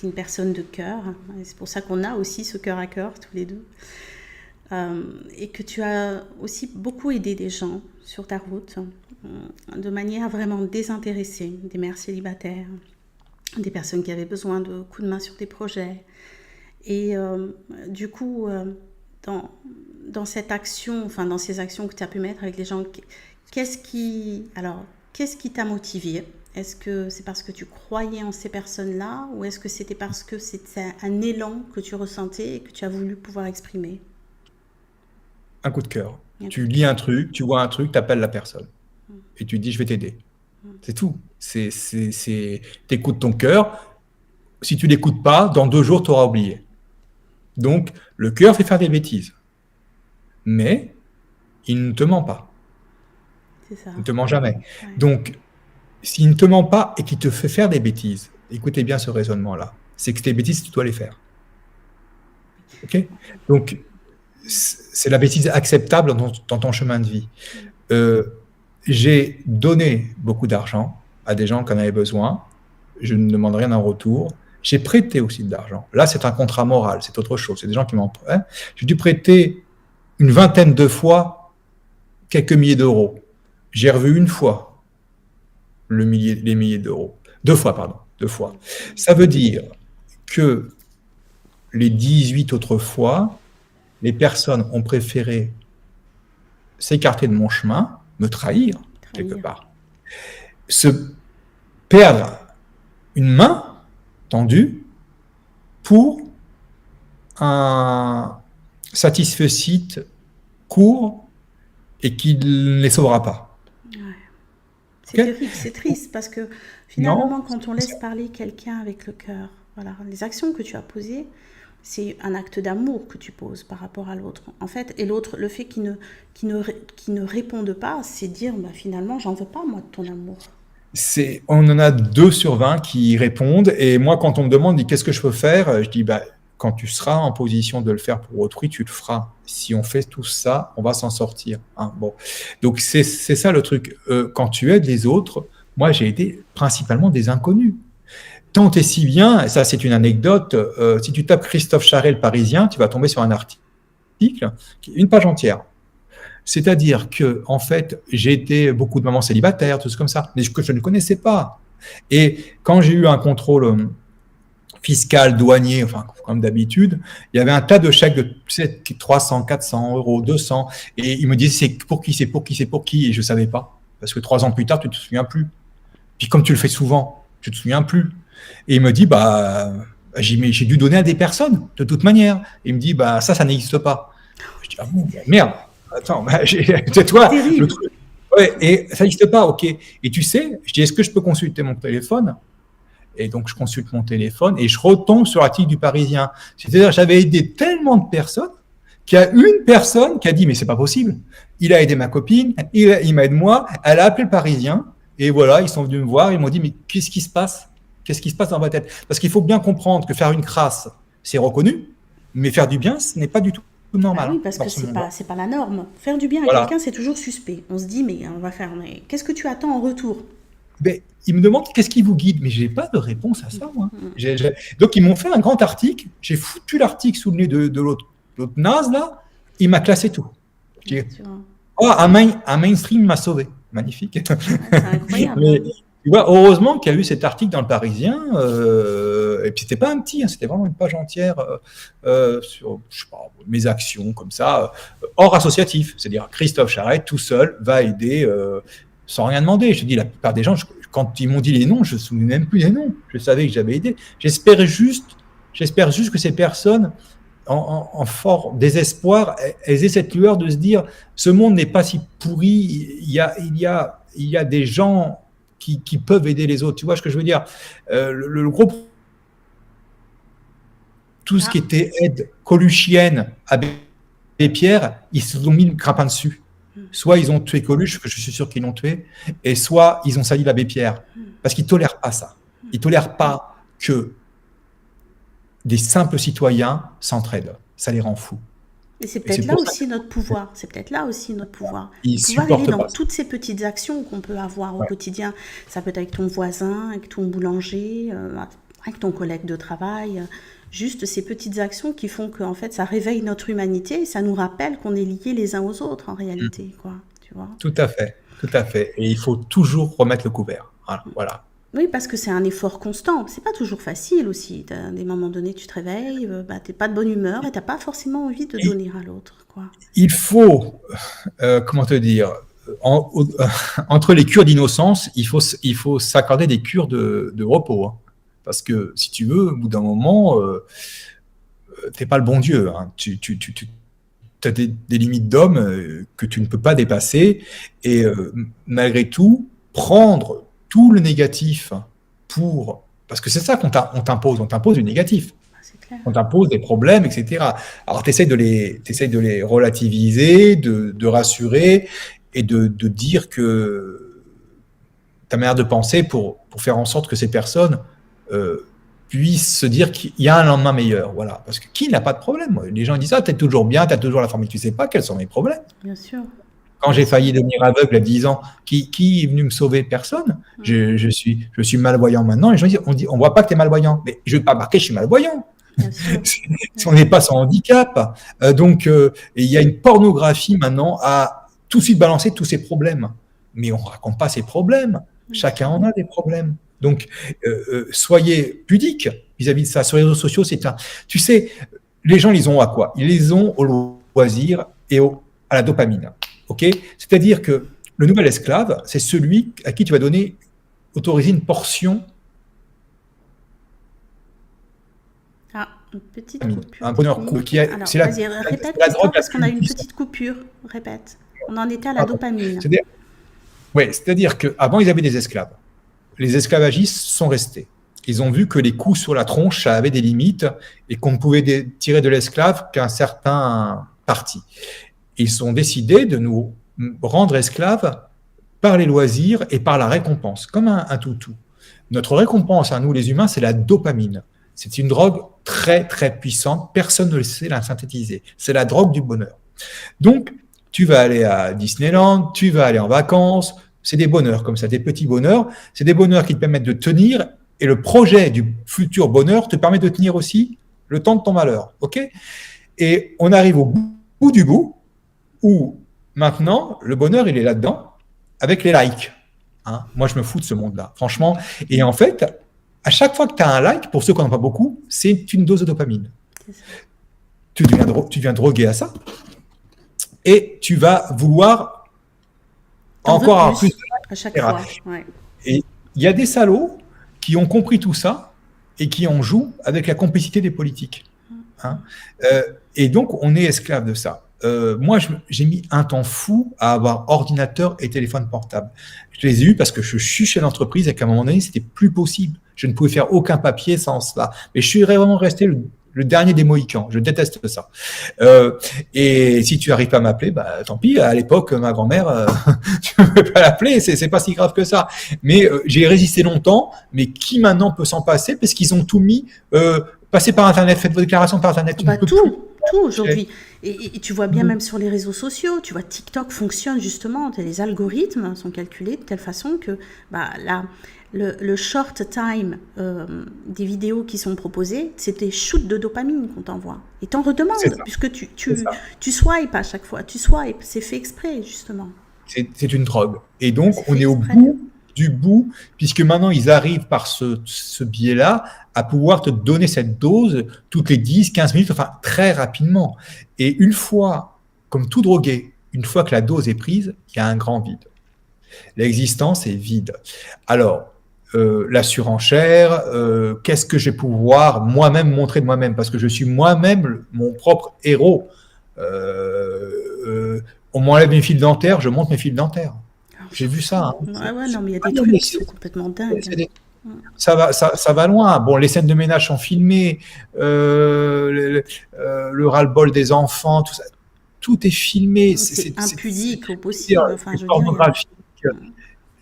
une personne de cœur. C'est pour ça qu'on a aussi ce cœur à cœur, tous les deux. Et que tu as aussi beaucoup aidé des gens sur ta route, de manière vraiment désintéressée, des mères célibataires, des personnes qui avaient besoin de coups de main sur des projets. Et du coup, dans cette action, enfin dans ces actions que tu as pu mettre avec les gens, qu'est-ce qui t'a motivé? Est-ce que c'est parce que tu croyais en ces personnes-là, ou est-ce que c'était parce que c'était un élan que tu ressentais et que tu as voulu pouvoir exprimer? Un coup de cœur. Tu lis un truc, tu vois un truc, tu appelles la personne. Et tu dis, je vais t'aider. C'est tout. T'écoutes ton cœur. Si tu l'écoutes pas, dans 2 jours, tu auras oublié. Donc, le cœur fait faire des bêtises. Mais il ne te ment pas. C'est ça. Il ne te ment jamais. Ouais. Donc, s'il ne te ment pas et qu'il te fait faire des bêtises, écoutez bien ce raisonnement-là, c'est que tes bêtises, tu dois les faire. OK? Donc, c'est la bêtise acceptable dans ton chemin de vie. J'ai donné beaucoup d'argent à des gens qui en avaient besoin. Je ne demande rien en retour. J'ai prêté aussi de l'argent. Là, c'est un contrat moral, c'est autre chose. C'est des gens qui m'en prêtent. J'ai dû prêter une vingtaine de fois quelques milliers d'euros. J'ai revu une fois les milliers d'euros. 2 fois, pardon. 2 fois. Ça veut dire que les 18 autres fois, les personnes ont préféré s'écarter de mon chemin, me trahir quelque part. Se perdre une main tendue pour un satisfecit court et qui ne les sauvera pas. Ouais. C'est terrible, c'est triste parce que finalement, quand on laisse parler quelqu'un avec le cœur, voilà, les actions que tu as posées, c'est un acte d'amour que tu poses par rapport à l'autre. En fait, et l'autre, le fait qu'il ne réponde pas, c'est dire finalement, j'en veux pas moi de ton amour. On en a 2 sur 20 qui répondent, et moi quand on me demande qu'est-ce que je peux faire, je dis quand tu seras en position de le faire pour autrui, tu le feras. Si on fait tout ça, on va s'en sortir. Hein, bon. Donc c'est ça le truc. Quand tu aides les autres, moi j'ai aidé principalement des inconnus. Tant et si bien, ça c'est une anecdote, si tu tapes Christophe Charret le Parisien, tu vas tomber sur un article, une page entière. C'est-à-dire que, en fait, j'ai été beaucoup de mamans célibataires, tout ça comme ça, mais que je ne connaissais pas. Et quand j'ai eu un contrôle fiscal, douanier, enfin, comme d'habitude, il y avait un tas de chèques de 300, 400 euros, 200, et ils me disaient c'est pour qui, c'est pour qui, c'est pour qui, et je ne savais pas. Parce que 3 ans plus tard, tu ne te souviens plus. Puis comme tu le fais souvent, tu ne te souviens plus. Et il me dit, j'ai dû donner à des personnes, de toute manière. Et il me dit, ça n'existe pas. Je dis, ah bon, merde. Attends, c'est toi, le truc. Ouais, et ça n'existe pas, ok. Et tu sais, je dis, est-ce que je peux consulter mon téléphone? Et donc, je consulte mon téléphone et je retombe sur l'article du Parisien. C'est-à-dire, j'avais aidé tellement de personnes qu'il y a une personne qui a dit, mais c'est pas possible. Il a aidé ma copine, il m'aide moi, elle a appelé le Parisien, et voilà, ils sont venus me voir, ils m'ont dit, mais qu'est-ce qui se passe? Qu'est-ce qui se passe dans ma tête? Parce qu'il faut bien comprendre que faire une crasse, c'est reconnu, mais faire du bien, ce n'est pas du tout normal. Oui, parce que c'est pas la norme. Faire du bien à quelqu'un, c'est toujours suspect. On se dit, mais qu'est-ce que tu attends en retour? Ils me demandent qu'est-ce qui vous guide, mais je n'ai pas de réponse à ça, moi. Donc, ils m'ont fait un grand article. J'ai foutu l'article sous le nez de l'autre naze, là. il m'a classé tout. Je dis, Tu vois. oh, un mainstream m'a sauvé. Magnifique. Ouais, c'est incroyable. Mais tu vois, heureusement qu'il y a eu cet article dans le Parisien, et puis c'était pas un petit, hein, c'était vraiment une page entière sur, je sais pas, mes actions comme ça, hors associatif. C'est-à-dire Christophe Charette, tout seul, va aider sans rien demander. Je te dis, la plupart des gens, quand ils m'ont dit les noms, je ne me souvenais même plus des noms. Je savais que j'avais aidé. J'espère juste que ces personnes, en fort désespoir, elles aient cette lueur de se dire, ce monde n'est pas si pourri, il y a des gens qui peuvent aider les autres. Tu vois ce que je veux dire? Le gros, tout ce qui était aide coluchienne à Pierre, ils se sont mis le grappin dessus. Soit ils ont tué Coluche, que je suis sûr qu'ils l'ont tué, et soit ils ont sali l'abbé Pierre. Parce qu'ils ne tolèrent pas ça. Ils ne tolèrent pas que des simples citoyens s'entraident. Ça les rend fous. Et c'est peut-être là aussi notre pouvoir. C'est peut-être là aussi notre pouvoir. Ils pouvoir supportent aider dans pas. toutes ces petites actions qu'on peut avoir au quotidien. Ça peut être avec ton voisin, avec ton boulanger, avec ton collègue de travail. Juste ces petites actions qui font que en fait, ça réveille notre humanité et ça nous rappelle qu'on est liés les uns aux autres en réalité. Quoi, tu vois. Tout à fait, tout à fait. Et il faut toujours remettre le couvert. Voilà. Oui, parce que c'est un effort constant. C'est pas toujours facile aussi. À des moments donnés, tu te réveilles, t'es pas de bonne humeur et t'as pas forcément envie de donner à l'autre. Quoi. Il faut, comment te dire, entre les cures d'innocence, il faut s'accorder des cures de repos. Hein. Parce que si tu veux, au bout d'un moment, t'es pas le bon Dieu. Hein. Tu as des limites d'homme que tu ne peux pas dépasser. Et malgré tout, prendre tout le négatif parce que c'est ça qu'on t'impose. On t'impose du négatif. C'est clair. On t'impose des problèmes, etc. Alors, tu essaies de les relativiser, de rassurer et de dire que ta manière de penser pour faire en sorte que ces personnes puissent se dire qu'il y a un lendemain meilleur. Voilà. Parce que qui n'a pas de problème? Les gens disent ça, t'es toujours bien, t'as toujours la forme, mais tu sais pas quels sont mes problèmes. Bien sûr. Quand j'ai failli devenir aveugle à 10 ans, qui est venu me sauver? Personne. Je suis malvoyant maintenant. Les gens disent, on voit pas que tu es malvoyant. Mais je ne vais pas marquer, je suis malvoyant. On n'est pas sans handicap. Donc, il y a une pornographie maintenant à tout de suite balancer tous ces problèmes. Mais on ne raconte pas ces problèmes. Chacun en a des problèmes. Donc, soyez pudiques vis-à-vis de ça. Sur les réseaux sociaux, tu sais, les gens, ils ont à quoi? Ils les ont au loisir et à la dopamine. Okay, c'est-à-dire que le nouvel esclave, c'est celui à qui tu vas autoriser une portion. Une petite coupure. Un bonheur qui est. Alors, vas-y, répète la drogue parce qu'on a une petite coupure. Répète. On en était à la dopamine. C'est-à-dire qu'avant, ils avaient des esclaves. Les esclavagistes sont restés. Ils ont vu que les coups sur la tronche, ça avait des limites et qu'on ne pouvait tirer de l'esclave qu'un certain parti. Ils ont décidé de nous rendre esclaves par les loisirs et par la récompense, comme un toutou. Notre récompense à nous, les humains, c'est la dopamine. C'est une drogue très, très puissante. Personne ne sait la synthétiser. C'est la drogue du bonheur. Donc, tu vas aller à Disneyland, tu vas aller en vacances. C'est des bonheurs comme ça, des petits bonheurs. C'est des bonheurs qui te permettent de tenir. Et le projet du futur bonheur te permet de tenir aussi le temps de ton malheur. Ok ? Et on arrive au bout du bout, où maintenant, le bonheur, il est là-dedans, avec les likes. Hein, moi, je me fous de ce monde-là, franchement. Et en fait, à chaque fois que tu as un like, pour ceux qui n'en ont pas beaucoup, c'est une dose de dopamine. Tu deviens drogué à ça. Et tu vas vouloir encore avoir plus de likes, à chaque fois. Ouais. Et il y a des salauds qui ont compris tout ça et qui en jouent avec la complicité des politiques. Hein, et donc, on est esclave de ça. Moi, j'ai mis un temps fou à avoir ordinateur et téléphone portable. Je les ai eus parce que je suis chez l'entreprise et qu'à un moment donné, c'était plus possible. Je ne pouvais faire aucun papier sans cela. Mais je suis vraiment resté le dernier des Mohicans. Je déteste ça. Et si tu n'arrives pas à m'appeler, bah, tant pis. À l'époque, ma grand-mère, tu ne peux pas l'appeler. C'est pas si grave que ça. Mais j'ai résisté longtemps. Mais qui maintenant peut s'en passer? Parce qu'ils ont tout mis. Passez par Internet, faites vos déclarations par Internet. Bah, tout. tout aujourd'hui. Et tu vois bien même sur les réseaux sociaux, tu vois TikTok fonctionne justement, les algorithmes sont calculés de telle façon que le short time des vidéos qui sont proposées, c'est des shoots de dopamine qu'on t'envoie. Et t'en redemandes, puisque tu swipes à chaque fois, c'est fait exprès justement. C'est une drogue. Et donc, on est au bout du bout, puisque maintenant, ils arrivent par ce biais-là à pouvoir te donner cette dose toutes les 10, 15 minutes, enfin, très rapidement. Et une fois, comme tout drogué, une fois que la dose est prise, il y a un grand vide. L'existence est vide. Alors, la surenchère, qu'est-ce que je vais pouvoir moi-même montrer de moi-même? Parce que je suis moi-même mon propre héros. On m'enlève mes fils dentaires, je monte mes fils dentaires. J'ai vu ça. Hein. Ouais, non, mais il y a des trucs qui sont complètement dingues. Ça va loin. Bon, les scènes de ménage sont filmées, le ras-le-bol des enfants, tout ça, tout est filmé. C'est impudique au possible. Enfin, c'est pornographique.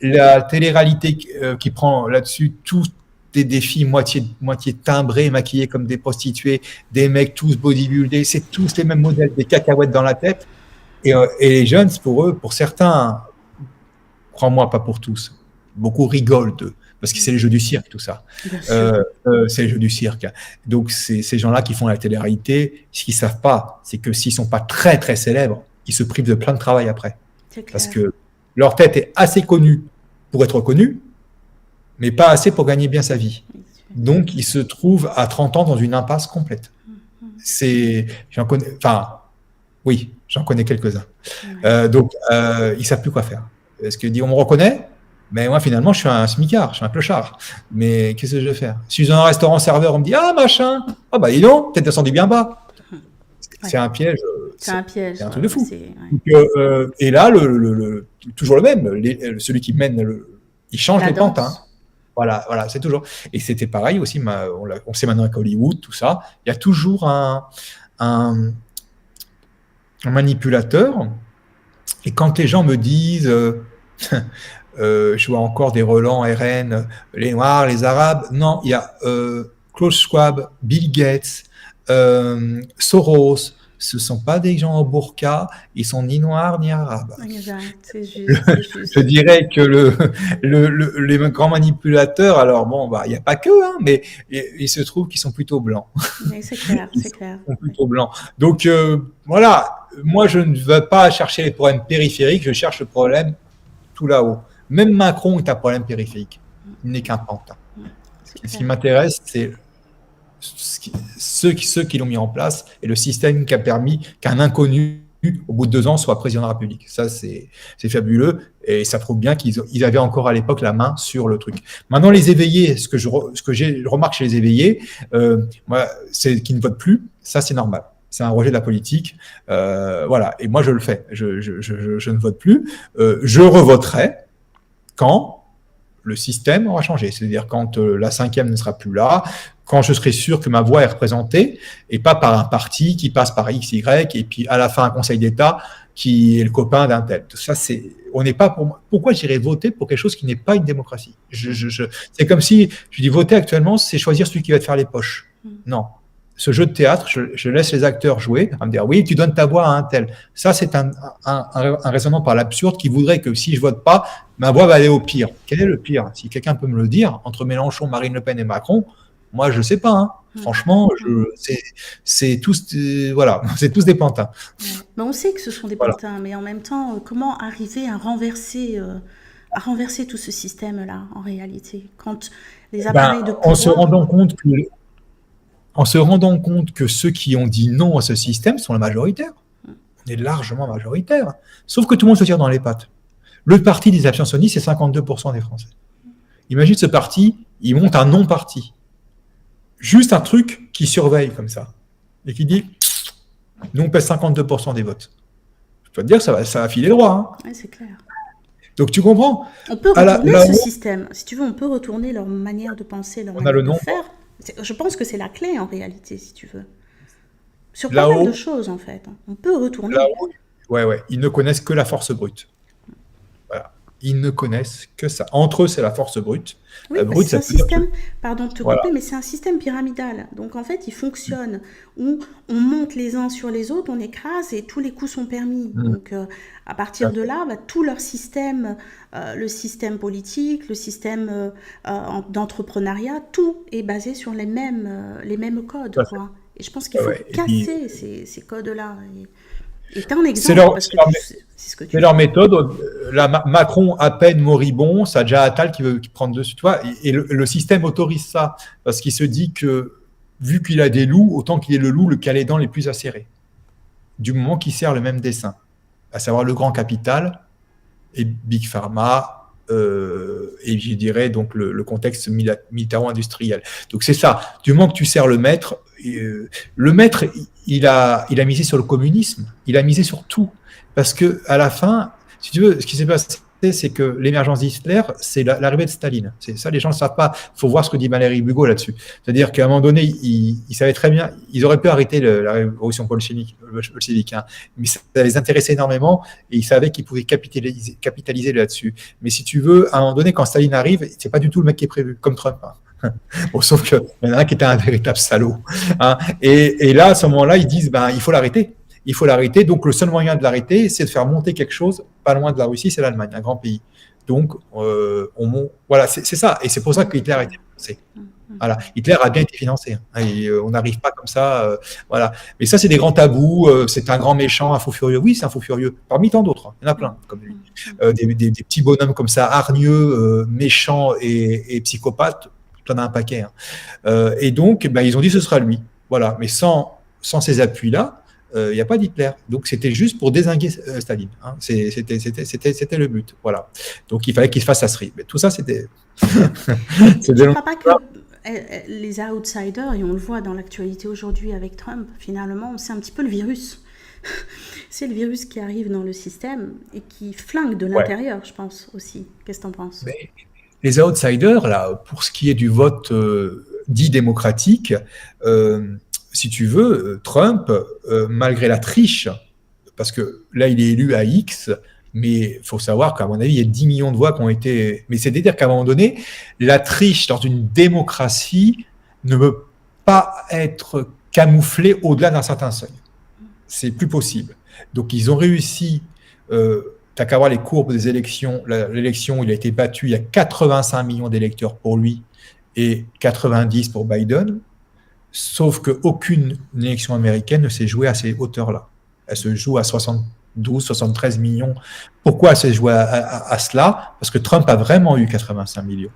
La télé-réalité qui prend là-dessus tous des filles moitié timbrées, maquillées comme des prostituées, des mecs tous bodybuildés, c'est tous les mêmes modèles, des cacahuètes dans la tête. Et les jeunes, pour eux, pour certains, crois-moi, pas pour tous, beaucoup rigolent d'eux, parce que c'est les jeux du cirque, tout ça. C'est les jeux du cirque. Donc, c'est ces gens-là qui font la télé-réalité. Ce qu'ils ne savent pas, c'est que s'ils ne sont pas très, très célèbres, ils se privent de plein de travail après. Parce que leur tête est assez connue pour être connue, mais pas assez pour gagner bien sa vie. Donc, ils se trouvent à 30 ans dans une impasse complète. J'en connais quelques-uns. Donc, ils ne savent plus quoi faire. Parce que on me reconnaît, mais moi, finalement, je suis un smicard, je suis un clochard. Mais qu'est-ce que je vais faire? Si je suis dans un restaurant serveur, on me dit « Ah, machin !» « Ah, bah, dis donc, peut-être descendu bien bas. » C'est un piège. C'est un piège. C'est un truc de fou. Donc, et là, toujours le même. Celui qui mène, il change les pantins. Voilà, c'est toujours. Et c'était pareil aussi, on sait maintenant avec Hollywood, tout ça. Il y a toujours un manipulateur. Et quand les gens me disent, je vois encore des relents RN, les Noirs, les Arabes, non, il y a Klaus Schwab, Bill Gates, Soros, ce ne sont pas des gens au burqa, ils sont ni noirs ni arabes. C'est juste. Je dirais que les grands manipulateurs, alors bon, il n'y a pas que, hein, mais il se trouve qu'ils sont plutôt blancs. Oui, c'est clair, c'est clair. Ils sont plutôt blancs. Donc voilà, moi je ne veux pas chercher les problèmes périphériques, je cherche le problème tout là-haut. Même Macron est un problème périphérique, il n'est qu'un pantin. Ce qui m'intéresse, c'est ceux qui l'ont mis en place et le système qui a permis qu'un inconnu, au bout de 2 ans, soit président de la République. Ça, c'est fabuleux et ça prouve bien qu'ils avaient encore à l'époque la main sur le truc. Maintenant, les éveillés, ce que je remarque chez les éveillés, c'est qu'ils ne votent plus. Ça, c'est normal. C'est un rejet de la politique. Voilà. Et moi, je le fais. Je ne vote plus. Je revoterai quand le système aura changé. C'est-à-dire quand la 5e ne sera plus là, quand je serai sûr que ma voix est représentée et pas par un parti qui passe par X, Y et puis à la fin un conseil d'État qui est le copain d'un tel. Ça, on n'est pas pour moi. Pourquoi j'irais voter pour quelque chose qui n'est pas une démocratie? C'est comme si je dis voter actuellement, c'est choisir celui qui va te faire les poches. Non. Ce jeu de théâtre, je laisse les acteurs jouer, à me dire oui, tu donnes ta voix à un tel. Ça, c'est un raisonnement par l'absurde qui voudrait que si je vote pas, ma voix va aller au pire. Quel est le pire? Si quelqu'un peut me le dire, entre Mélenchon, Marine Le Pen et Macron, moi, je sais pas. Hein. Franchement, c'est tous, voilà, c'est tous des pantins. Mais on sait que ce sont des pantins, mais en même temps, comment arriver à renverser tout ce système-là, en réalité, quand les appareils de pouvoir... En se rendant compte que ceux qui ont dit non à ce système sont la majoritaire. On est largement majoritaire. Sauf que tout le monde se tire dans les pattes. Le parti des abstentionnistes, c'est 52% des Français. Imagine ce parti, il monte un non-parti. Juste un truc qui surveille comme ça. Et qui dit, nous on pèse 52% des votes. Je peux te dire que ça va filer droit. Hein. Oui, c'est clair. Donc tu comprends? On peut retourner ce système. Si tu veux, on peut retourner leur manière de penser, leur manière de faire. Je pense que c'est la clé en réalité, si tu veux. Sur pas mal de choses en fait. On peut retourner. Ouais. Ils ne connaissent que la force brute. Voilà. Ils ne connaissent que ça. Entre eux, c'est la force brute. Oui, parce que Brute, c'est ça un veut dire que... système, pardon de te Voilà. couper, mais c'est un système pyramidal. Donc en fait, il fonctionne où on monte les uns sur les autres, on écrase et tous les coups sont permis. Donc à Tout partir à de fait. là, tout leur système, le système politique, le système d'entrepreneuriat, tout est basé sur les mêmes codes, Tout à fait. quoi. Et je pense qu'il Ouais, faut ouais. Et puis, casser ces codes-là. Et t'as un c'est exemple, leur, parce c'est que leur, c'est ce que c'est tu leur fais. méthode. Macron, à peine moribond, ça a déjà Attal qui veut prendre dessus. Tu vois, et le système autorise ça parce qu'il se dit que, vu qu'il a des loups, autant qu'il est le loup qui a les dents les plus acérées. Du moment qu'il sert le même dessin, à savoir le grand capital et Big Pharma, et je dirais donc le contexte militaro-industriel. Donc c'est ça. Du moment que tu sers le maître, il a misé sur le communisme, il a misé sur tout. Parce que à la fin, si tu veux, ce qui s'est passé, c'est que l'émergence d'Hitler, c'est l'arrivée de Staline. C'est ça, les gens ne savent pas. Il faut voir ce que dit Valéry Bugeaud là-dessus. C'est-à-dire qu'à un moment donné, ils savaient très bien, ils auraient pu arrêter la révolution bolchevique, hein, mais ça les intéressait énormément et ils savaient qu'ils pouvaient capitaliser là-dessus. Mais si tu veux, à un moment donné, quand Staline arrive, c'est pas du tout le mec qui est prévu, comme Trump. Hein. Bon, sauf qu'il y en a un qui était un véritable salaud. Hein. Et là, à ce moment-là, ils disent, il faut l'arrêter. Il faut l'arrêter. Donc, le seul moyen de l'arrêter, c'est de faire monter quelque chose pas loin de la Russie, c'est l'Allemagne, un grand pays. Donc, voilà, c'est ça. Et c'est pour ça que Hitler a été financé. Voilà. Hitler a bien été financé. Hein. Et, on n'arrive pas comme ça. Voilà. Mais ça, c'est des grands tabous. C'est un grand méchant, un fou furieux. Oui, c'est un fou furieux. Parmi tant d'autres. Hein. Il y en a plein, comme lui. Des petits bonhommes comme ça, hargneux, méchants et psychopathes. Tu en as un paquet. Hein. Et donc, ils ont dit que ce sera lui. Voilà. Mais sans ces appuis-là, il n'y a pas d'Hitler. Donc, c'était juste pour dézinguer Staline. Hein. C'était le but. Voilà. Donc, il fallait qu'il se fasse asserir. Mais tout ça, c'était... Tu ne crois pas que les outsiders, et on le voit dans l'actualité aujourd'hui avec Trump, finalement, c'est un petit peu le virus. C'est le virus qui arrive dans le système et qui flingue de l'intérieur, je pense, aussi. Qu'est-ce que tu en penses ? Mais les outsiders, là, pour ce qui est du vote dit démocratique, si tu veux, Trump, malgré la triche, parce que là, il est élu à X, mais il faut savoir qu'à mon avis, il y a 10 millions de voix qui ont été... Mais c'est-à-dire qu'à un moment donné, la triche dans une démocratie ne peut pas être camouflée au-delà d'un certain seuil. C'est plus possible. Donc, ils ont réussi... T'as qu'à voir les courbes des élections. L'élection où il a été battu, il y a 85 millions d'électeurs pour lui et 90 pour Biden. Sauf qu'aucune élection américaine ne s'est jouée à ces hauteurs-là. Elle se joue à 72, 73 millions. Pourquoi elle s'est jouée à cela ? Parce que Trump a vraiment eu 85 millions.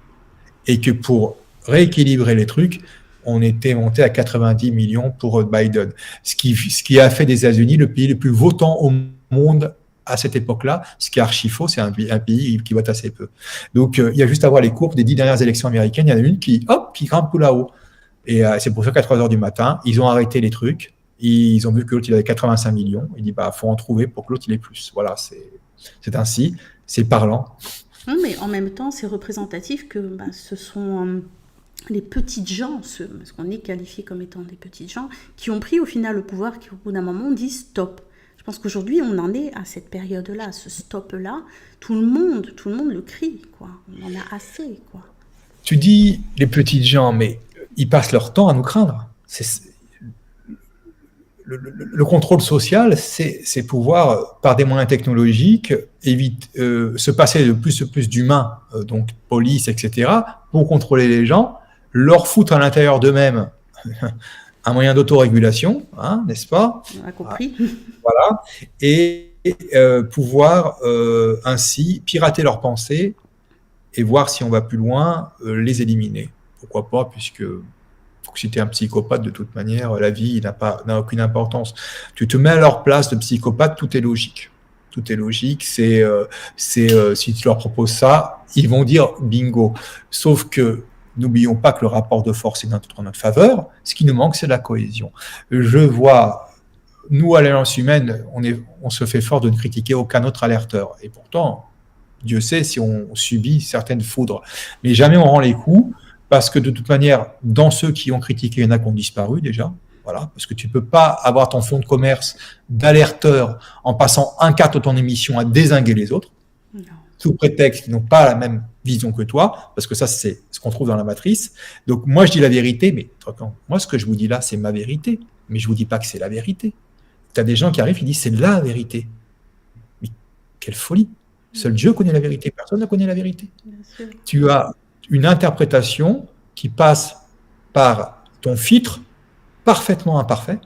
Et que pour rééquilibrer les trucs, on était monté à 90 millions pour Biden. Ce qui a fait des États-Unis le pays le plus votant au monde à cette époque-là, ce qui est archi faux, c'est un pays qui vote assez peu. Donc, il y a juste à voir les courbes des 10 dernières élections américaines, il y en a une qui grimpe tout là-haut. Et c'est pour ça qu'à 3 heures du matin, ils ont arrêté les trucs, ils ont vu que l'autre, il avait 85 millions, il dit, faut en trouver pour que l'autre, il ait plus. Voilà, c'est ainsi, c'est parlant. Non, mais en même temps, c'est représentatif que ce sont les petites gens, parce qu'on est qualifiés comme étant des petites gens, qui ont pris au final le pouvoir, qui au bout d'un moment disent stop. Je pense qu'aujourd'hui, on en est à cette période-là, ce stop-là. Tout le monde le crie, quoi. On en a assez, quoi. Tu dis les petites gens, mais ils passent leur temps à nous craindre. Le contrôle social, c'est pouvoir, par des moyens technologiques, se passer de plus en plus d'humains, donc police, etc., pour contrôler les gens, leur foutre à l'intérieur d'eux-mêmes un moyen d'autorégulation, hein, n'est-ce pas ? On a compris. Voilà. Et pouvoir ainsi pirater leurs pensées et voir si on va plus loin, les éliminer. Pourquoi pas, puisque si tu es un psychopathe, de toute manière, la vie n'a aucune importance. Tu te mets à leur place de psychopathe, tout est logique. Tout est logique. Si tu leur proposes ça, ils vont dire bingo. Sauf que n'oublions pas que le rapport de force est en notre faveur. Ce qui nous manque, c'est la cohésion. Je vois, nous, à l'Alliance humaine, on se fait fort de ne critiquer aucun autre alerteur. Et pourtant, Dieu sait si on subit certaines foudres. Mais jamais on rend les coups, parce que de toute manière, dans ceux qui ont critiqué, il y en a qui ont disparu déjà. Voilà, parce que tu ne peux pas avoir ton fonds de commerce d'alerteur en passant un quart de ton émission à dézinguer les autres. Non. sous prétexte qu'ils n'ont pas la même vision que toi, parce que ça, c'est ce qu'on trouve dans la matrice. Donc, moi, je dis la vérité, mais moi, ce que je vous dis là, c'est ma vérité. Mais je vous dis pas que c'est la vérité. Tu as des gens qui arrivent, ils disent c'est la vérité. Mais quelle folie! Seul Dieu connaît la vérité, personne ne connaît la vérité. Tu as une interprétation qui passe par ton filtre parfaitement imparfait,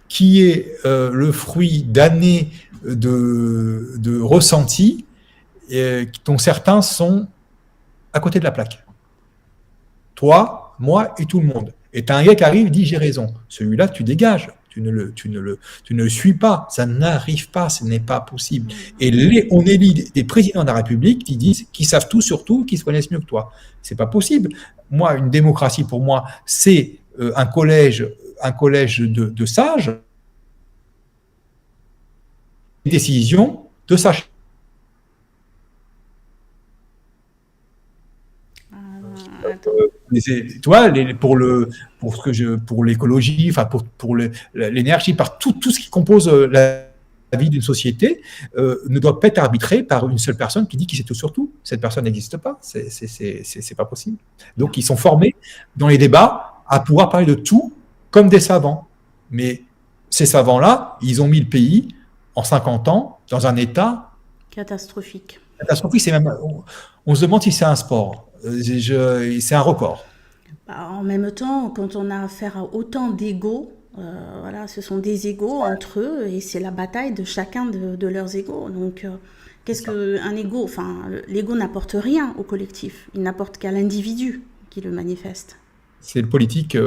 qui est le fruit d'années de ressentis, dont certains sont à côté de la plaque. Toi, moi et tout le monde. Et tu as un gars qui arrive et dit j'ai raison. Celui-là, tu dégages. Tu ne le suis pas. Ça n'arrive pas. Ce n'est pas possible. Et on élit des présidents de la République qui disent qu'ils savent tout sur tout, qu'ils se connaissent mieux que toi. C'est pas possible. Moi, une démocratie, pour moi, c'est un collège de sages, des décisions de sages. Tu vois, pour l'écologie, enfin pour l'énergie, par tout ce qui compose la vie d'une société, ne doit pas être arbitré par une seule personne qui dit qu'il sait tout sur tout. Cette personne n'existe pas, c'est pas possible. Donc ils sont formés dans les débats à pouvoir parler de tout comme des savants. Mais ces savants-là, ils ont mis le pays en 50 ans dans un état catastrophique. C'est même, on se demande si c'est un sport. C'est un record. En même temps, quand on a affaire à autant d'égos, voilà, ce sont des égos entre eux et c'est la bataille de chacun de leurs égos. Donc, qu'est-ce qu'un égo? Enfin, l'égo n'apporte rien au collectif. Il n'apporte qu'à l'individu qui le manifeste. C'est le politique.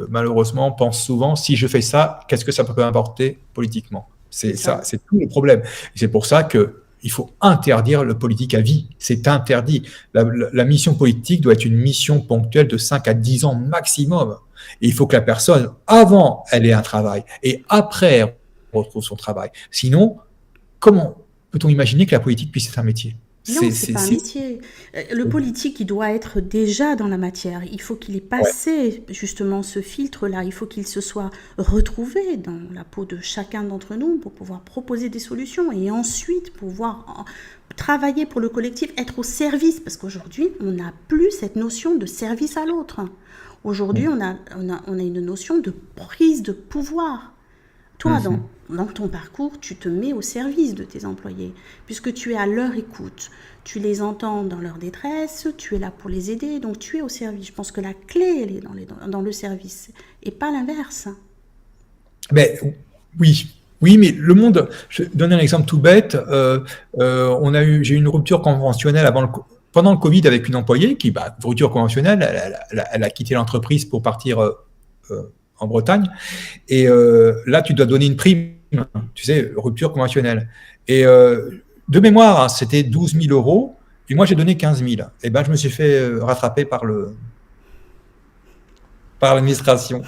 Malheureusement, pense souvent si je fais ça, qu'est-ce que ça peut apporter politiquement? C'est tout le problème. C'est pour ça que il faut interdire le politique à vie. C'est interdit. La mission politique doit être une mission ponctuelle de 5 à 10 ans maximum. Et il faut que la personne, avant, elle ait un travail et après, elle retrouve son travail. Sinon, comment peut-on imaginer que la politique puisse être un métier? Non, c'est pas un métier. Le politique, il doit être déjà dans la matière. Il faut qu'il ait passé justement ce filtre-là. Il faut qu'il se soit retrouvé dans la peau de chacun d'entre nous pour pouvoir proposer des solutions et ensuite pouvoir travailler pour le collectif, être au service. Parce qu'aujourd'hui, on n'a plus cette notion de service à l'autre. Aujourd'hui, on a une notion de prise de pouvoir. Toi, dans ton parcours, tu te mets au service de tes employés, puisque tu es à leur écoute, tu les entends dans leur détresse, tu es là pour les aider, donc tu es au service. Je pense que la clé, elle est dans le service, et pas l'inverse. Mais, oui, mais le monde, je vais donner un exemple tout bête, j'ai eu une rupture conventionnelle pendant le Covid avec une employée rupture conventionnelle, elle a quitté l'entreprise pour partir en Bretagne, et là tu dois donner une prime, tu sais, rupture conventionnelle. Et de mémoire, c'était 12 000 euros, et moi j'ai donné 15 000. Et je me suis fait rattraper par l'administration.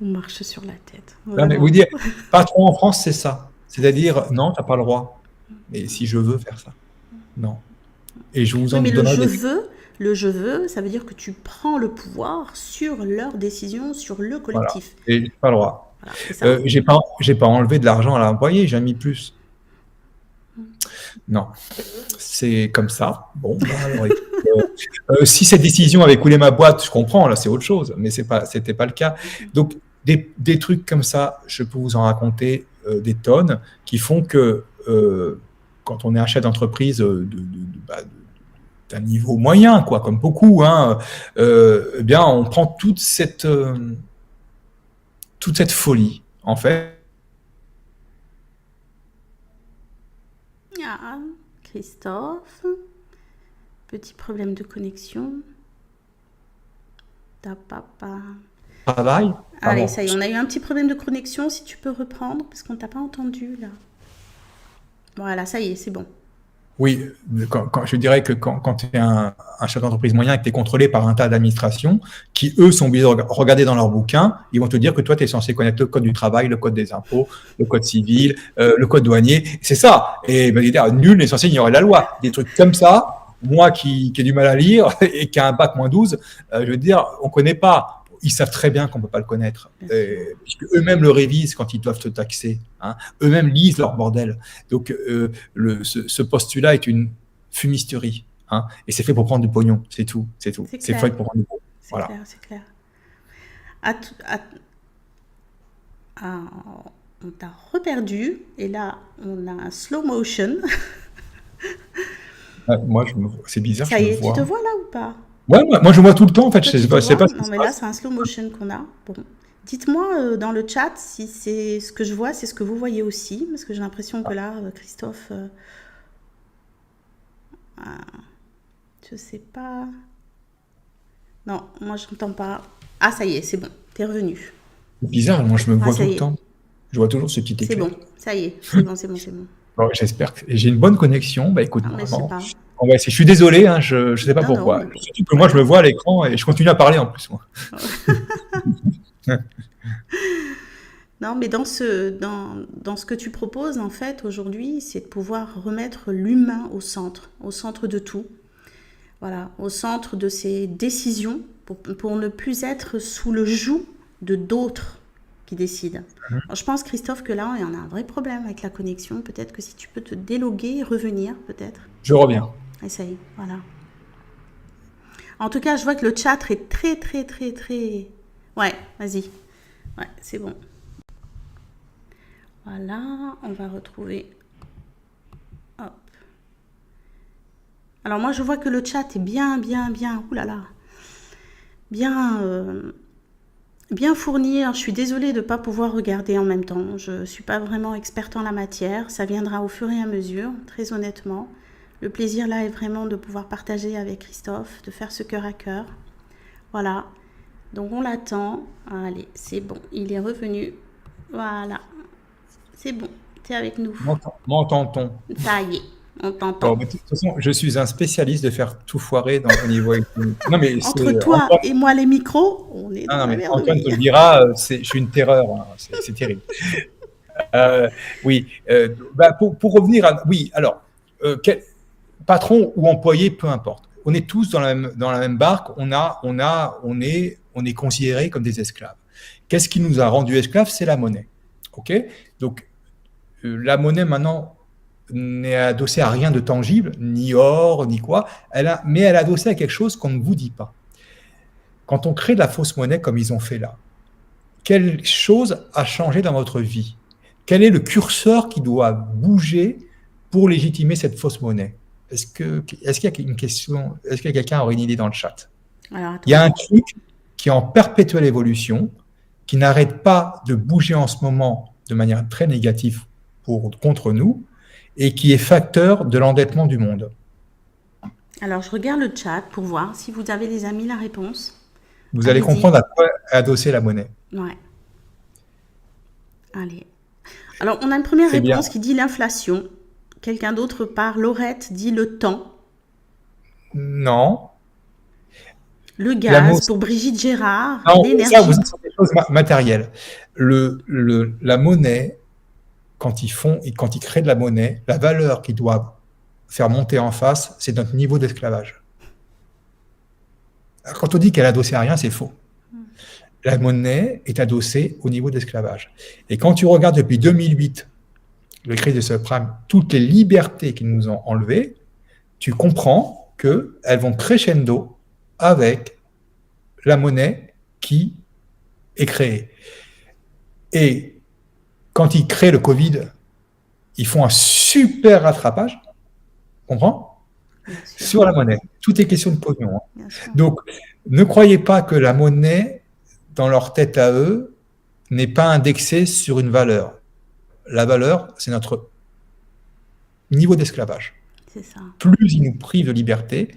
On marche sur la tête. Non, mais vous dire, patron en France, c'est ça. C'est-à-dire, non, tu n'as pas le droit. Mais si je veux faire ça, non. Et je vous en donnerai Le je veux, ça veut dire que tu prends le pouvoir sur leurs décisions, sur le collectif. Voilà. Et j'ai pas le droit. Voilà, j'ai pas enlevé de l'argent à l'employé, j'ai mis plus. Non, c'est comme ça. Bon, alors, si cette décision avait coulé ma boîte, je comprends, là c'est autre chose, mais c'était pas le cas. Donc des trucs comme ça, je peux vous en raconter des tonnes qui font que quand on est un chef d'entreprise d'un niveau moyen, quoi, comme beaucoup, eh bien, on prend toute cette folie, en fait. Ah, Christophe, petit problème de connexion. Ta papa. Travail. Allez, ça y est, on a eu un petit problème de connexion. Si tu peux reprendre, parce qu'on t'a pas entendu là. Voilà, ça y est, c'est bon. Oui, je dirais que quand tu es un chef d'entreprise moyen et que tu es contrôlé par un tas d'administrations qui, eux, sont obligés de regarder dans leurs bouquins, ils vont te dire que toi, tu es censé connaître le code du travail, le code des impôts, le code civil, le code douanier. C'est ça. Et nul n'est censé ignorer la loi. Des trucs comme ça, moi qui ai du mal à lire et qui a un bac -12, je veux dire, on ne connaît pas. ils savent très bien qu'on ne peut pas le connaître, Bien sûr. puisque eux-mêmes le révisent quand ils doivent te taxer. Hein. Eux-mêmes lisent leur bordel. Donc, ce postulat est une fumisterie. Hein, et c'est fait pour prendre du pognon, c'est tout. C'est C'est clair. fait pour prendre du pognon. C'est Voilà. clair, c'est clair. À t- à- à- on t'a reperdu et là on a un slow motion. Moi, c'est bizarre, Ça je y me est, tu te vois. vois là ou pas? Ouais, moi, je me vois tout le temps, en fait. Toi, Je tu sais te pas, je sais vois? pas ce qui Non, se mais là, passe. c'est un slow motion qu'on a. Bon. Dites-moi dans le chat si c'est ce que je vois, c'est ce que vous voyez aussi, parce que j'ai l'impression que là, Christophe, ah, je sais pas. Non, moi, je n'entends pas. Ah, ça y est, c'est bon, t'es revenu. C'est bizarre, moi, je me Ah, vois ça tout y le est, temps. Je vois toujours ce petit c'est éclair. bon, ça y est, c'est bon, c'est bon, c'est bon. Bon, j'espère que j'ai une bonne connexion. Bah, écoute, Non, mais je sais normalement, pas. on va essayer. Je suis désolé, hein, je ne sais pas Non, non, pourquoi. mais bon, Surtout que c'est pas moi, je me grave. vois à l'écran et je continue à parler en plus, moi. Non, mais dans ce que tu proposes, en fait, aujourd'hui, c'est de pouvoir remettre l'humain au centre de tout. Voilà, au centre de ses décisions, pour ne plus être sous le joug de d'autres qui décident. Alors, je pense, Christophe, que là, on a un vrai problème avec la connexion. Peut-être que si tu peux te déloguer et revenir, peut-être. Je reviens. Essaye, voilà. En tout cas, je vois que le chat est très, très, très, très... Ouais, vas-y. Ouais, c'est bon. Voilà, on va retrouver... Hop. Alors moi, je vois que le chat est bien, oulala, bien fourni. Alors, je suis désolée de ne pas pouvoir regarder en même temps. Je ne suis pas vraiment experte en la matière. Ça viendra au fur et à mesure, très honnêtement. Le plaisir là est vraiment de pouvoir partager avec Christophe, de faire ce cœur à cœur. Voilà. Donc on l'attend. Allez, c'est bon. Il est revenu. Voilà. C'est bon. Tu es avec nous. M'entend-on? Ça y est. On Bon, t'entend. mais de toute façon, je suis un spécialiste de faire tout foirer au niveau économique. Non, mais Entre c'est toi Antoine, et moi, les micros, on est dans non, la mais merde, Antoine oui. te le dira, je suis une terreur. Hein, c'est terrible. Oui, bah, pour revenir à... Oui, alors, patron ou employé, peu importe. On est tous dans la même barque, on est considérés comme des esclaves. Qu'est-ce qui nous a rendus esclaves? C'est la monnaie. OK? Donc, la monnaie, maintenant, n'est adossée à rien de tangible, ni or, ni quoi, mais elle est adossée à quelque chose qu'on ne vous dit pas. Quand on crée de la fausse monnaie comme ils ont fait là, quelle chose a changé dans votre vie? Quel est le curseur qui doit bouger pour légitimer cette fausse monnaie? Est-ce qu'il y a une question? Est-ce que quelqu'un aurait une idée dans le chat? Alors, Il y a un attends. truc qui est en perpétuelle évolution, qui n'arrête pas de bouger en ce moment de manière très négative contre nous, et qui est facteur de l'endettement du monde. Alors, je regarde le chat pour voir si vous avez, les amis, la réponse. Vous allez Allez-y. comprendre à quoi est adossée la monnaie. Ouais. Allez. Alors, on a une première C'est bien. réponse qui dit l'inflation. Quelqu'un d'autre par Laurette dit le temps. Non. Le La gaz pour Brigitte Gérard. Non, ça, L'énergie. vous êtes sur des choses matérielles. La monnaie, quand ils créent de la monnaie, la valeur qu'ils doivent faire monter en face, c'est notre niveau d'esclavage. Quand on dit qu'elle est adossée à rien, c'est faux. La monnaie est adossée au niveau d'esclavage. Et quand tu regardes depuis 2008, le crise de subprime, toutes les libertés qu'ils nous ont enlevées, tu comprends qu'elles vont crescendo avec la monnaie qui est créée. Et quand ils créent le Covid, ils font un super rattrapage, comprends? Sur la monnaie. Tout est question de pognon. Bien sûr. Donc, ne croyez pas que la monnaie, dans leur tête à eux, n'est pas indexée sur une valeur. La valeur, c'est notre niveau d'esclavage. C'est ça. Plus ils nous privent de liberté,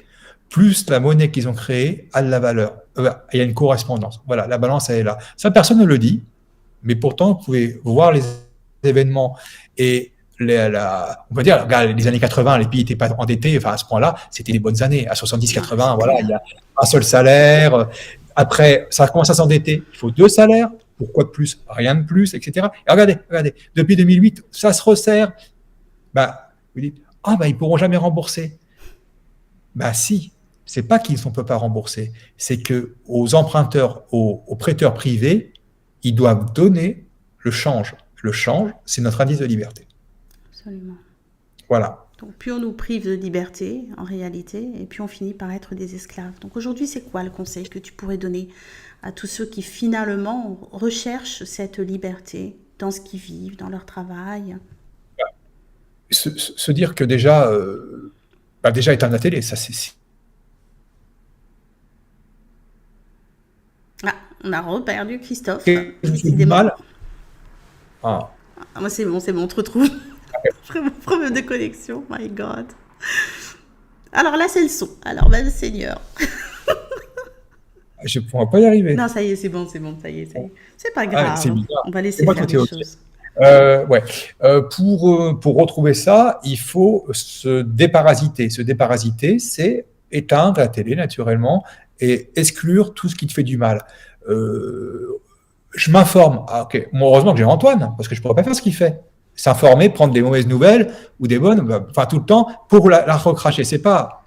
plus la monnaie qu'ils ont créée a de la valeur. Il y a une correspondance. Voilà, la balance, elle est là. Ça, personne ne le dit, mais pourtant, vous pouvez voir les événements et on peut dire, regarde, les années 80, les pays n'étaient pas endettés, enfin, à ce point-là, c'était des bonnes années. À 70-80, voilà, il y a un seul salaire. Après, ça commence à s'endetter. Il faut 2 salaires. Pourquoi de plus? Rien de plus, etc. Et regardez, depuis 2008, ça se resserre. Bah, vous dites, ils pourront jamais rembourser. Bah si, c'est pas qu'ils ne peuvent pas rembourser, c'est que aux emprunteurs, aux prêteurs privés, ils doivent donner le change. Le change, c'est notre indice de liberté. Absolument. Voilà. Donc, plus on nous prive de liberté, en réalité, et puis on finit par être des esclaves. Donc, aujourd'hui, c'est quoi le conseil que tu pourrais donner à tous ceux qui, finalement, recherchent cette liberté dans ce qu'ils vivent, dans leur travail? Se dire que déjà, déjà éteindre la télé, ça c'est... Ah, on a reperdu Christophe. Je me fais du Décidément. mal. Ah. Ah, moi, c'est bon, on te retrouve. Vraiment problème de connexion, my God. Alors là, c'est le son. Alors, ben, Seigneur. Je ne pourrais pas y arriver. Non, ça y est, c'est bon, ça y est. C'est pas grave. C'est bizarre. On va laisser Moi, faire tout les est OK. choses. Ouais. Pour retrouver ça, il faut se déparasiter. Se déparasiter, c'est éteindre la télé naturellement et exclure tout ce qui te fait du mal. Je m'informe. Ah, ok. Bon, heureusement que j'ai Antoine, parce que je ne pourrais pas faire ce qu'il fait. S'informer, prendre des mauvaises nouvelles ou des bonnes, enfin tout le temps, pour la recracher.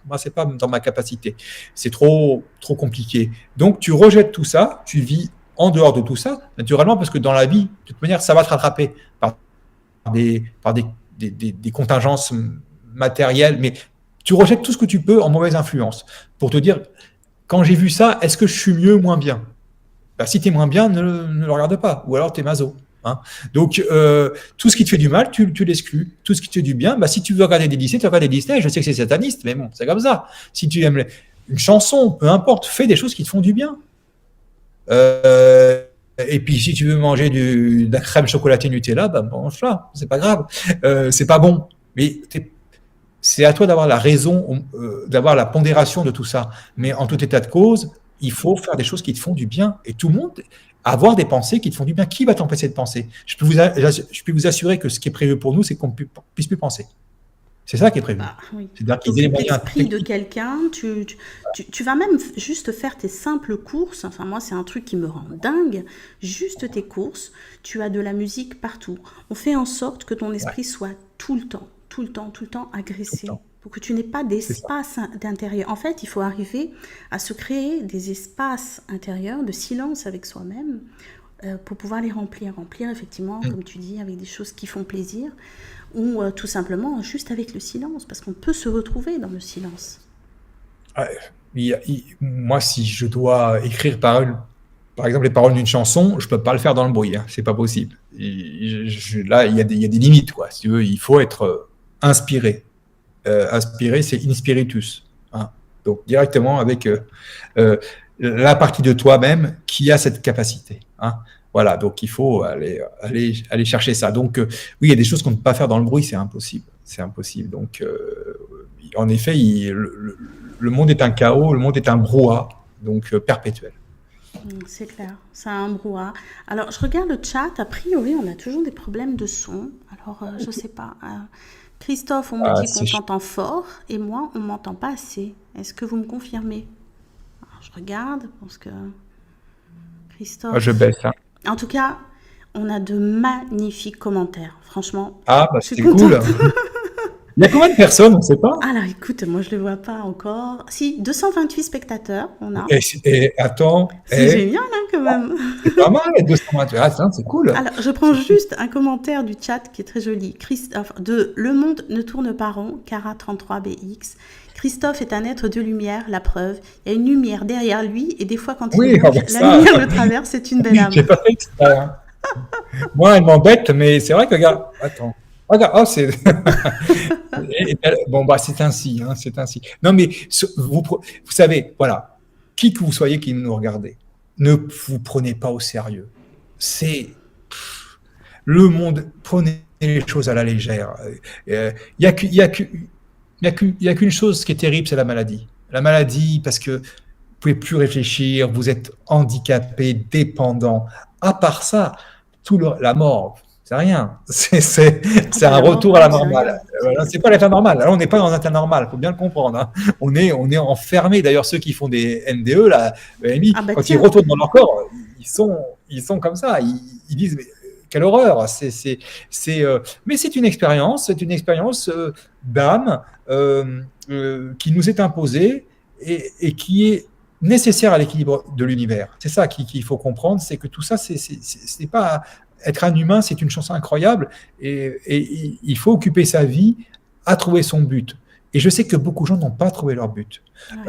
Moi, c'est pas dans ma capacité. C'est trop compliqué. Donc, tu rejettes tout ça, tu vis en dehors de tout ça, naturellement, parce que dans la vie, de toute manière, ça va te rattraper par des contingences matérielles, mais tu rejettes tout ce que tu peux en mauvaise influence pour te dire, quand j'ai vu ça, est-ce que je suis mieux ou moins bien? Si tu es moins bien, ne le regarde pas, ou alors tu es maso. Hein. Donc, tout ce qui te fait du mal, tu l'exclus. Tout ce qui te fait du bien, si tu veux regarder des Disney, tu regardes des Disney. Je sais que c'est sataniste, mais bon, c'est comme ça. Si tu aimes une chanson, peu importe, fais des choses qui te font du bien. Et puis, si tu veux manger de la crème chocolatée Nutella, mange-la, c'est pas grave. C'est pas bon. Mais c'est à toi d'avoir la raison, d'avoir la pondération de tout ça. Mais en tout état de cause, il faut faire des choses qui te font du bien. Et tout le monde, avoir des pensées qui te font du bien. Qui va t'empêcher de penser? Je peux vous assurer que ce qui est prévu pour nous, c'est qu'on ne puisse plus penser. C'est ça qui est prévu. Ah, oui. C'est-à-dire qu'ils aient les moyens. L'esprit de quelqu'un, tu vas même juste faire tes simples courses. Enfin, moi, c'est un truc qui me rend dingue. Juste tes courses, tu as de la musique partout. On fait en sorte que ton esprit soit tout le temps agressé. Pour que tu n'aies pas d'espace d'intérieur. En fait, il faut arriver à se créer des espaces intérieurs de silence avec soi-même pour pouvoir les remplir. Remplir, effectivement, comme tu dis, avec des choses qui font plaisir ou tout simplement juste avec le silence, parce qu'on peut se retrouver dans le silence. Moi, si je dois écrire par exemple les paroles d'une chanson, je ne peux pas le faire dans le bruit. Hein, c'est pas possible. Là, il y a des limites. Quoi. Si tu veux, il faut être inspiré. Inspiré, c'est in spiritus. Hein. Donc, directement avec la partie de toi-même qui a cette capacité. Hein. Voilà, donc il faut aller chercher ça. Donc, oui, il y a des choses qu'on ne peut pas faire dans le bruit, c'est impossible. C'est impossible. Donc, en effet, le monde est un chaos, le monde est un brouhaha, donc perpétuel. C'est clair, c'est un brouhaha. Alors, je regarde le chat, a priori, on a toujours des problèmes de son. Alors, je ne sais pas. Christophe, on me dit qu'on t'entend fort, et moi, on ne m'entend pas assez. Est-ce que vous me confirmez? Alors, je regarde, parce que Christophe... Je baisse. Hein. En tout cas, on a de magnifiques commentaires. Franchement, c'est cool. Il y a combien de personnes, on ne sait pas? Alors, écoute, moi, je ne le vois pas encore. Si, 228 spectateurs, on a. Et attends... C'est génial, hein, quand même. C'est pas mal, 228. C'est cool. Alors, je prends juste un commentaire du chat qui est très joli. Christophe, de Le monde ne tourne pas rond, Cara33BX. Christophe est un être de lumière, la preuve. Il y a une lumière derrière lui, et des fois, quand il bouge, la lumière le traverse, c'est une belle âme. J'ai pas fait exprès. Hein. Moi, elle m'embête, mais c'est vrai que, regarde, attends. Regarde, c'est... c'est ainsi, hein, c'est ainsi. Non, mais vous savez, voilà, qui que vous soyez qui nous regardez, ne vous prenez pas au sérieux. C'est le monde, prenez les choses à la légère. Il y a qu'une chose qui est terrible, c'est la maladie. La maladie, parce que vous pouvez plus réfléchir, vous êtes handicapé, dépendant. À part ça, la mort... C'est rien. C'est un retour à la normale. C'est pas l'état normal. Là, on n'est pas dans un état normal. Il faut bien le comprendre. Hein. On est enfermé. D'ailleurs, ceux qui font des NDE, là, quand ils retournent dans leur corps, ils sont comme ça. Ils disent mais, quelle horreur. Mais c'est une expérience. C'est une expérience d'âme qui nous est imposée et qui est nécessaire à l'équilibre de l'univers. C'est ça qu'il faut comprendre, c'est que tout ça, c'est pas être un humain, c'est une chance incroyable, et il faut occuper sa vie à trouver son but. Et je sais que beaucoup de gens n'ont pas trouvé leur but. Ouais.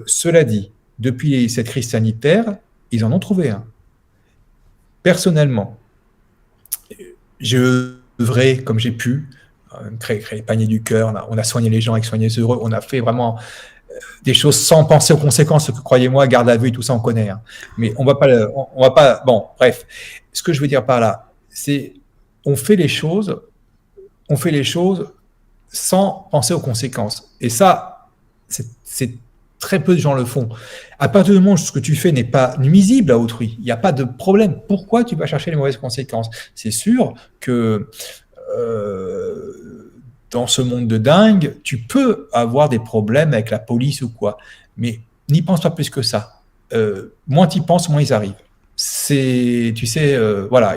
Cela dit, depuis cette crise sanitaire, ils en ont trouvé un. Personnellement, j'ai œuvré comme j'ai pu, créer les paniers du cœur, on a soigné les gens avec Soignez Heureux, on a fait vraiment des choses sans penser aux conséquences, que croyez-moi, garde à vue et tout ça, on connaît. Hein. Mais on va pas, bon, bref. Ce que je veux dire par là, c'est, on fait les choses sans penser aux conséquences. Et ça, c'est très peu de gens le font. À partir du moment où ce que tu fais n'est pas nuisible à autrui, il n'y a pas de problème. Pourquoi tu vas chercher les mauvaises conséquences? C'est sûr que dans ce monde de dingue, tu peux avoir des problèmes avec la police ou quoi. Mais n'y pense pas plus que ça. Moins tu y penses, moins ils arrivent. Tu sais, voilà,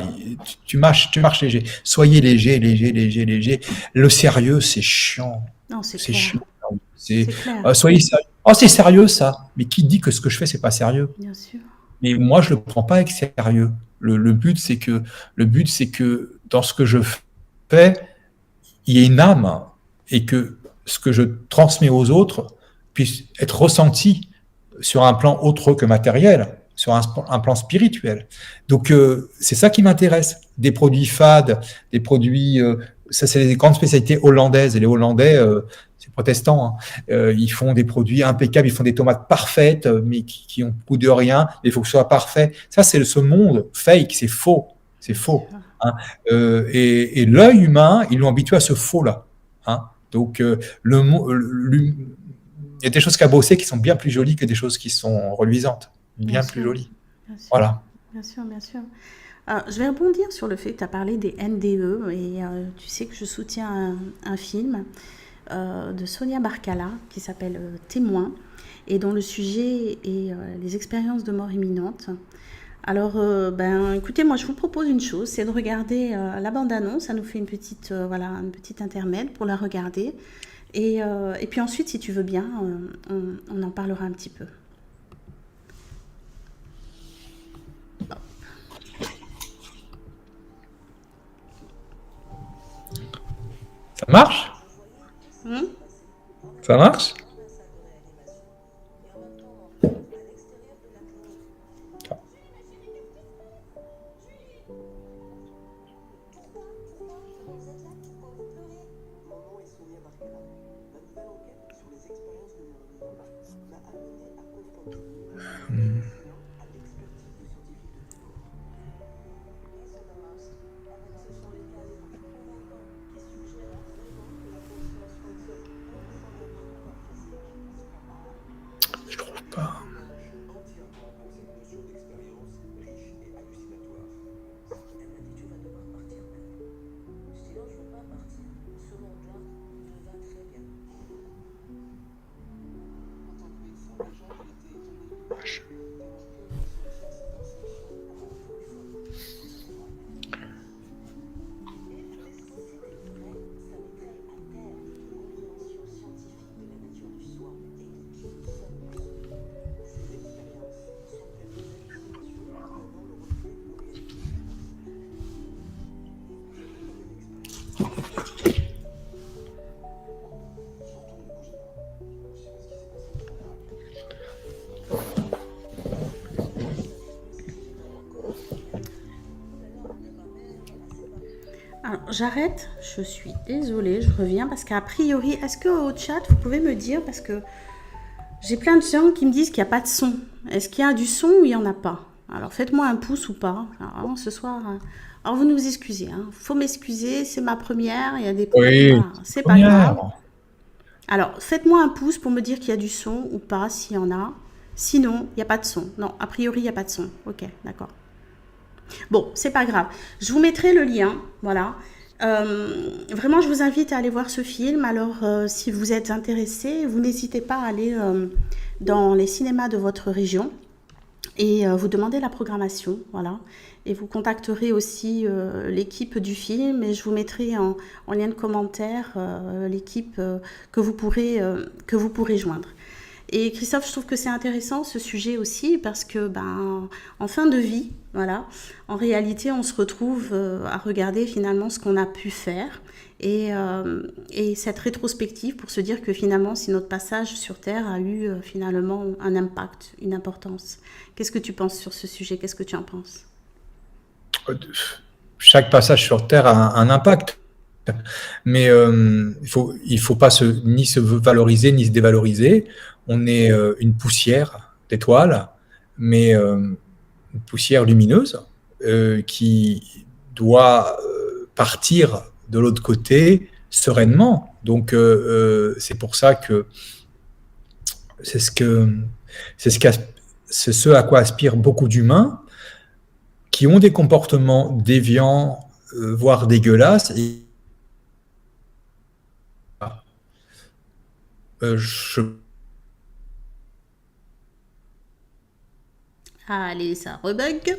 tu marches léger. Soyez léger. Le sérieux, c'est chiant. Non, c'est C'est clair. chiant. C'est clair. Soyez sérieux. Oh, c'est sérieux ça. Mais qui dit que ce que je fais, c'est pas sérieux? Bien sûr. Mais moi, je le prends pas avec sérieux. Le but, c'est que dans ce que je fais, il y ait une âme et que ce que je transmets aux autres puisse être ressenti sur un plan autre que matériel, sur un plan spirituel. Donc, c'est ça qui m'intéresse. Des produits fades, des produits... ça, c'est les grandes spécialités hollandaises. Et les Hollandais, c'est protestant, hein. Ils font des produits impeccables, ils font des tomates parfaites, mais qui ont coût de rien. Il faut que ce soit parfait. Ça, c'est ce monde fake, c'est faux. C'est faux. Hein. Et l'œil humain, ils l'ont habitué à ce faux-là. Hein. Donc, il y a des choses cabossées qui sont bien plus jolies que des choses qui sont reluisantes. Bien plus jolies. Bien sûr. Voilà. Bien sûr. Je vais rebondir sur le fait que tu as parlé des NDE et tu sais que je soutiens un film de Sonia Barcala qui s'appelle Témoin et dont le sujet est les expériences de mort imminente. Alors, écoutez, moi je vous propose une chose, c'est de regarder la bande-annonce, ça nous fait une petite intermède pour la regarder. Et puis ensuite, si tu veux bien, on en parlera un petit peu. Ça marche? Ça marche? Je trouve pas. Alors, j'arrête, je suis désolée, je reviens parce qu'a priori, est-ce que au chat, vous pouvez me dire, parce que j'ai plein de gens qui me disent qu'il n'y a pas de son. Est-ce qu'il y a du son ou il n'y en a pas? Alors, faites-moi un pouce ou pas. Alors, ce soir, alors vous nous excusez, hein. Faut m'excuser, c'est ma première, il y a des problèmes. Oui, Voilà, c'est pas grave. Alors, faites-moi un pouce pour me dire qu'il y a du son ou pas, s'il y en a. Sinon, il n'y a pas de son. Non, a priori, il n'y a pas de son. Ok, d'accord. Bon, c'est pas grave. Je vous mettrai le lien, voilà. Vraiment, je vous invite à aller voir ce film. Alors, si vous êtes intéressé, vous n'hésitez pas à aller dans les cinémas de votre région et vous demander la programmation, voilà. Et vous contacterez aussi l'équipe du film et je vous mettrai en lien de commentaire l'équipe que vous pourrez joindre. Et Christophe, je trouve que c'est intéressant ce sujet aussi parce que en fin de vie, voilà, en réalité, on se retrouve à regarder finalement ce qu'on a pu faire et cette rétrospective pour se dire que finalement, si notre passage sur Terre a eu finalement un impact, une importance. Qu'est-ce que tu penses sur ce sujet? Qu'est-ce que tu en penses? Chaque passage sur Terre a un impact. Mais il faut pas ni se valoriser ni se dévaloriser. On est une poussière d'étoiles, mais une poussière lumineuse qui doit partir de l'autre côté sereinement. Donc c'est pour ça que c'est ce à quoi aspirent beaucoup d'humains qui ont des comportements déviants, voire dégueulasses. Allez, ça rebug.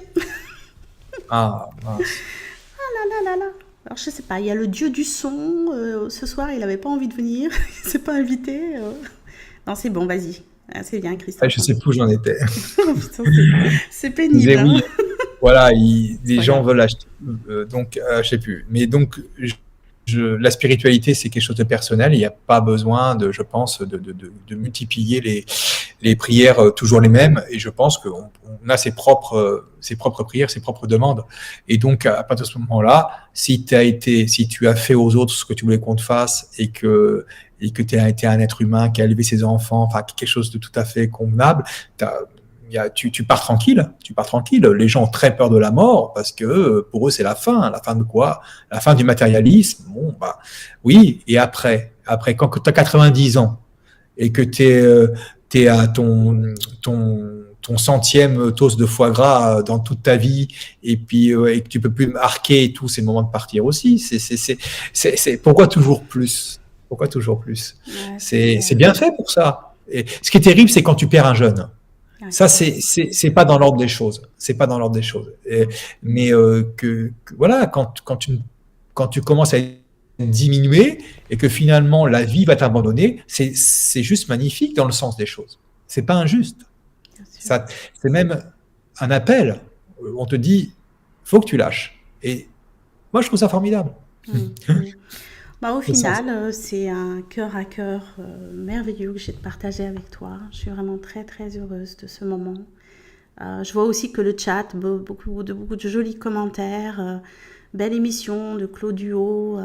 Ah, mince. Ah là là là là. Alors je sais pas, il y a le dieu du son. Ce soir, il avait pas envie de venir. Il s'est pas invité. Non, c'est bon, vas-y. Ah, c'est bien, Christophe. Je sais plus où j'en étais. Putain, c'est pénible. Disais, oui, voilà, les gens grave. veulent acheter. Donc, je sais plus. Mais donc, la spiritualité, c'est quelque chose de personnel. Il n'y a pas besoin, je pense, de multiplier les prières toujours les mêmes. Et je pense qu'on a ses propres prières, ses propres demandes. Et donc, à partir de ce moment-là, si tu as fait aux autres ce que tu voulais qu'on te fasse et que tu as été un être humain qui a élevé ses enfants, enfin, quelque chose de tout à fait convenable, tu pars tranquille. Les gens ont très peur de la mort parce que pour eux c'est la fin. La fin de quoi? La fin du matérialisme. Bon, oui. Et après, quand tu as 90 ans et que tu es à ton centième toast de foie gras dans toute ta vie et puis et que tu peux plus marquer et tout, c'est le moment de partir aussi. C'est pourquoi toujours plus? Pourquoi toujours plus? Ouais, C'est bien fait pour ça. Et ce qui est terrible, c'est quand tu perds un jeune. ouais. Ça, c'est pas dans l'ordre des choses. C'est pas dans l'ordre des choses. Mais voilà, quand tu commences à diminuer et que finalement la vie va t'abandonner, c'est juste magnifique dans le sens des choses. C'est pas injuste. Bien sûr. Ça, c'est même un appel. On te dit, faut que tu lâches. Et moi, je trouve ça formidable. Au C'est ça. final, c'est un cœur à cœur merveilleux que j'ai de partager avec toi. Je suis vraiment très très heureuse de ce moment. Je vois aussi que le chat, beaucoup de jolis commentaires, belle émission de Claudio,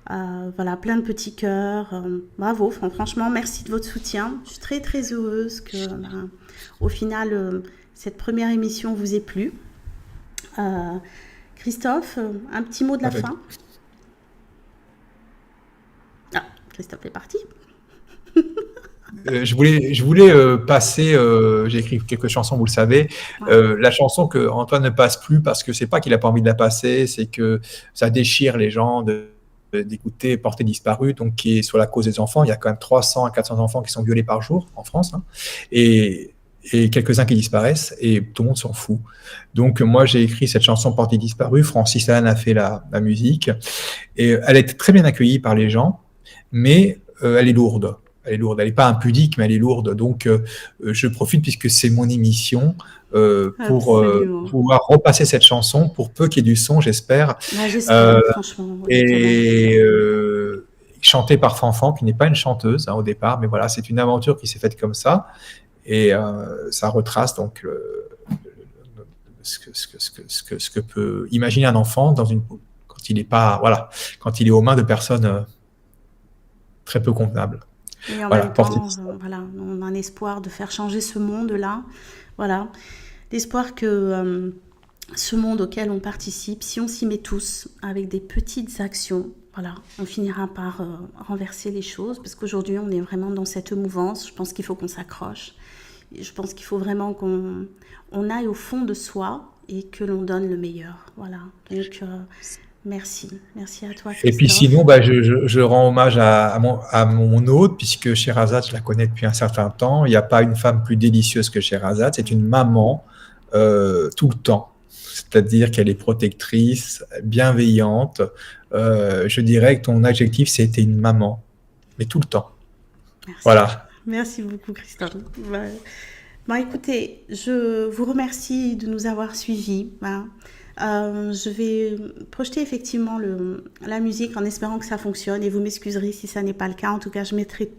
voilà, plein de petits cœurs. Bravo, franchement, merci de votre soutien. Je suis très très heureuse que, au final, cette première émission vous ait plu. Christophe, un petit mot de la fin? Ah, Christophe est parti. Je voulais passer, j'ai écrit quelques chansons, vous le savez, la chanson que Antoine ne passe plus parce que c'est pas qu'il a pas envie de la passer, c'est que ça déchire les gens d'écouter Portée disparue, donc qui est sur la cause des enfants. Il y a quand même 300 à 400 enfants qui sont violés par jour en France, hein, et quelques-uns qui disparaissent, et tout le monde s'en fout. Donc moi j'ai écrit cette chanson Portée disparue, Francis Lalanne a fait la musique, et elle est très bien accueillie par les gens, mais elle est lourde. Elle n'est pas impudique, mais elle est lourde. Donc, je profite, puisque c'est mon émission, pour pouvoir repasser cette chanson, pour peu qu'il y ait du son, j'espère. J'espère, franchement. Et chantée par Fanfan, qui n'est pas une chanteuse au départ, mais voilà, c'est une aventure qui s'est faite comme ça. Et ça retrace donc ce que peut imaginer un enfant quand il est aux mains de personnes très peu convenables. Et en même temps, on a un espoir de faire changer ce monde-là. Voilà, l'espoir que ce monde auquel on participe, si on s'y met tous avec des petites actions, voilà, on finira par renverser les choses. Parce qu'aujourd'hui, on est vraiment dans cette mouvance. Je pense qu'il faut qu'on s'accroche. Je pense qu'il faut vraiment qu'on aille au fond de soi et que l'on donne le meilleur. Voilà. Donc, merci à toi, Christophe. Et puis sinon, je rends hommage à mon hôte, puisque Sherazade, je la connais depuis un certain temps. Il n'y a pas une femme plus délicieuse que Sherazade. C'est une maman tout le temps. C'est-à-dire qu'elle est protectrice, bienveillante. Je dirais que ton adjectif, c'était une maman, mais tout le temps. Merci. Voilà. Merci beaucoup, Christophe. Ouais. Bon, écoutez, je vous remercie de nous avoir suivis. Hein. Je vais projeter effectivement la musique en espérant que ça fonctionne et vous m'excuserez si ça n'est pas le cas. En tout cas, je mettrai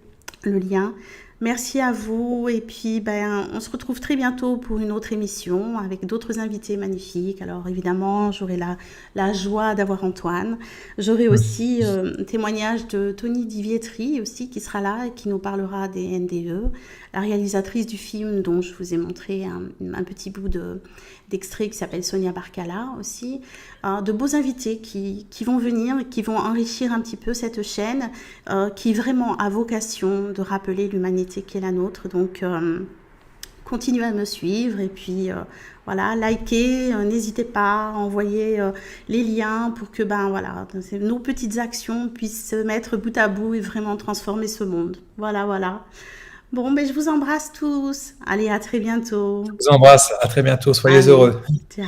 le lien. Merci à vous et puis on se retrouve très bientôt pour une autre émission avec d'autres invités magnifiques. Alors évidemment, j'aurai la joie d'avoir Antoine. J'aurai aussi un témoignage de Tony Di Vietri aussi qui sera là et qui nous parlera des NDE. La réalisatrice du film dont je vous ai montré un petit bout d'extrait qui s'appelle Sonia Barcala aussi. De beaux invités qui vont venir, qui vont enrichir un petit peu cette chaîne qui vraiment a vocation de rappeler l'humanité qui est la nôtre. Donc, continuez à me suivre et puis voilà, likez, n'hésitez pas à envoyer les liens pour que voilà, nos petites actions puissent se mettre bout à bout et vraiment transformer ce monde. Voilà, voilà. Bon, je vous embrasse tous. Allez, à très bientôt. Je vous embrasse, à très bientôt, soyez heureux. Ciao.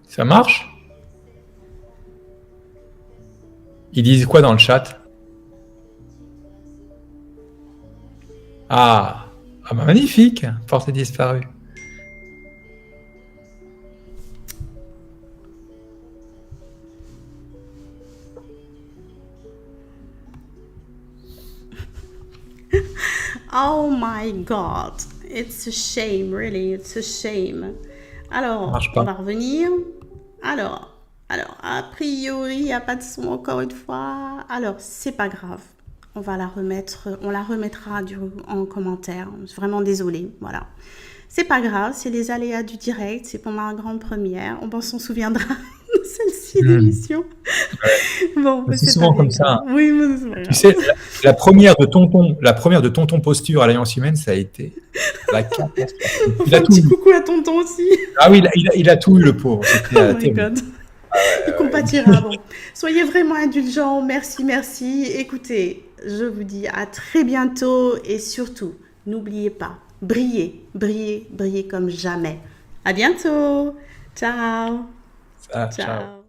Ça marche? Ils disent quoi dans le chat? Ah, magnifique, portée disparue. Oh my God, it's a shame, really, it's a shame. Alors, on va revenir. Alors, a priori, il n'y a pas de son encore une fois. Alors, c'est pas grave. On la remettra en commentaire. Je suis vraiment désolée, voilà. C'est pas grave, c'est les aléas du direct, c'est pour ma grande première. On s'en souviendra de celle-ci d'émission. Bon, c'est souvent comme ça. Oui, mais c'est pas grave. Tu sais, la première de tonton Posture à l'Alliance Humaine, ça a été la catastrophe. Un petit coucou à tonton aussi. Ah oui, il a tout eu, le pauvre. Oh my God. Il compatira. Bon. Soyez vraiment indulgents. Merci, merci. Écoutez, je vous dis à très bientôt et surtout, n'oubliez pas, brillez, brillez, brillez comme jamais. À bientôt. Ciao. Ciao.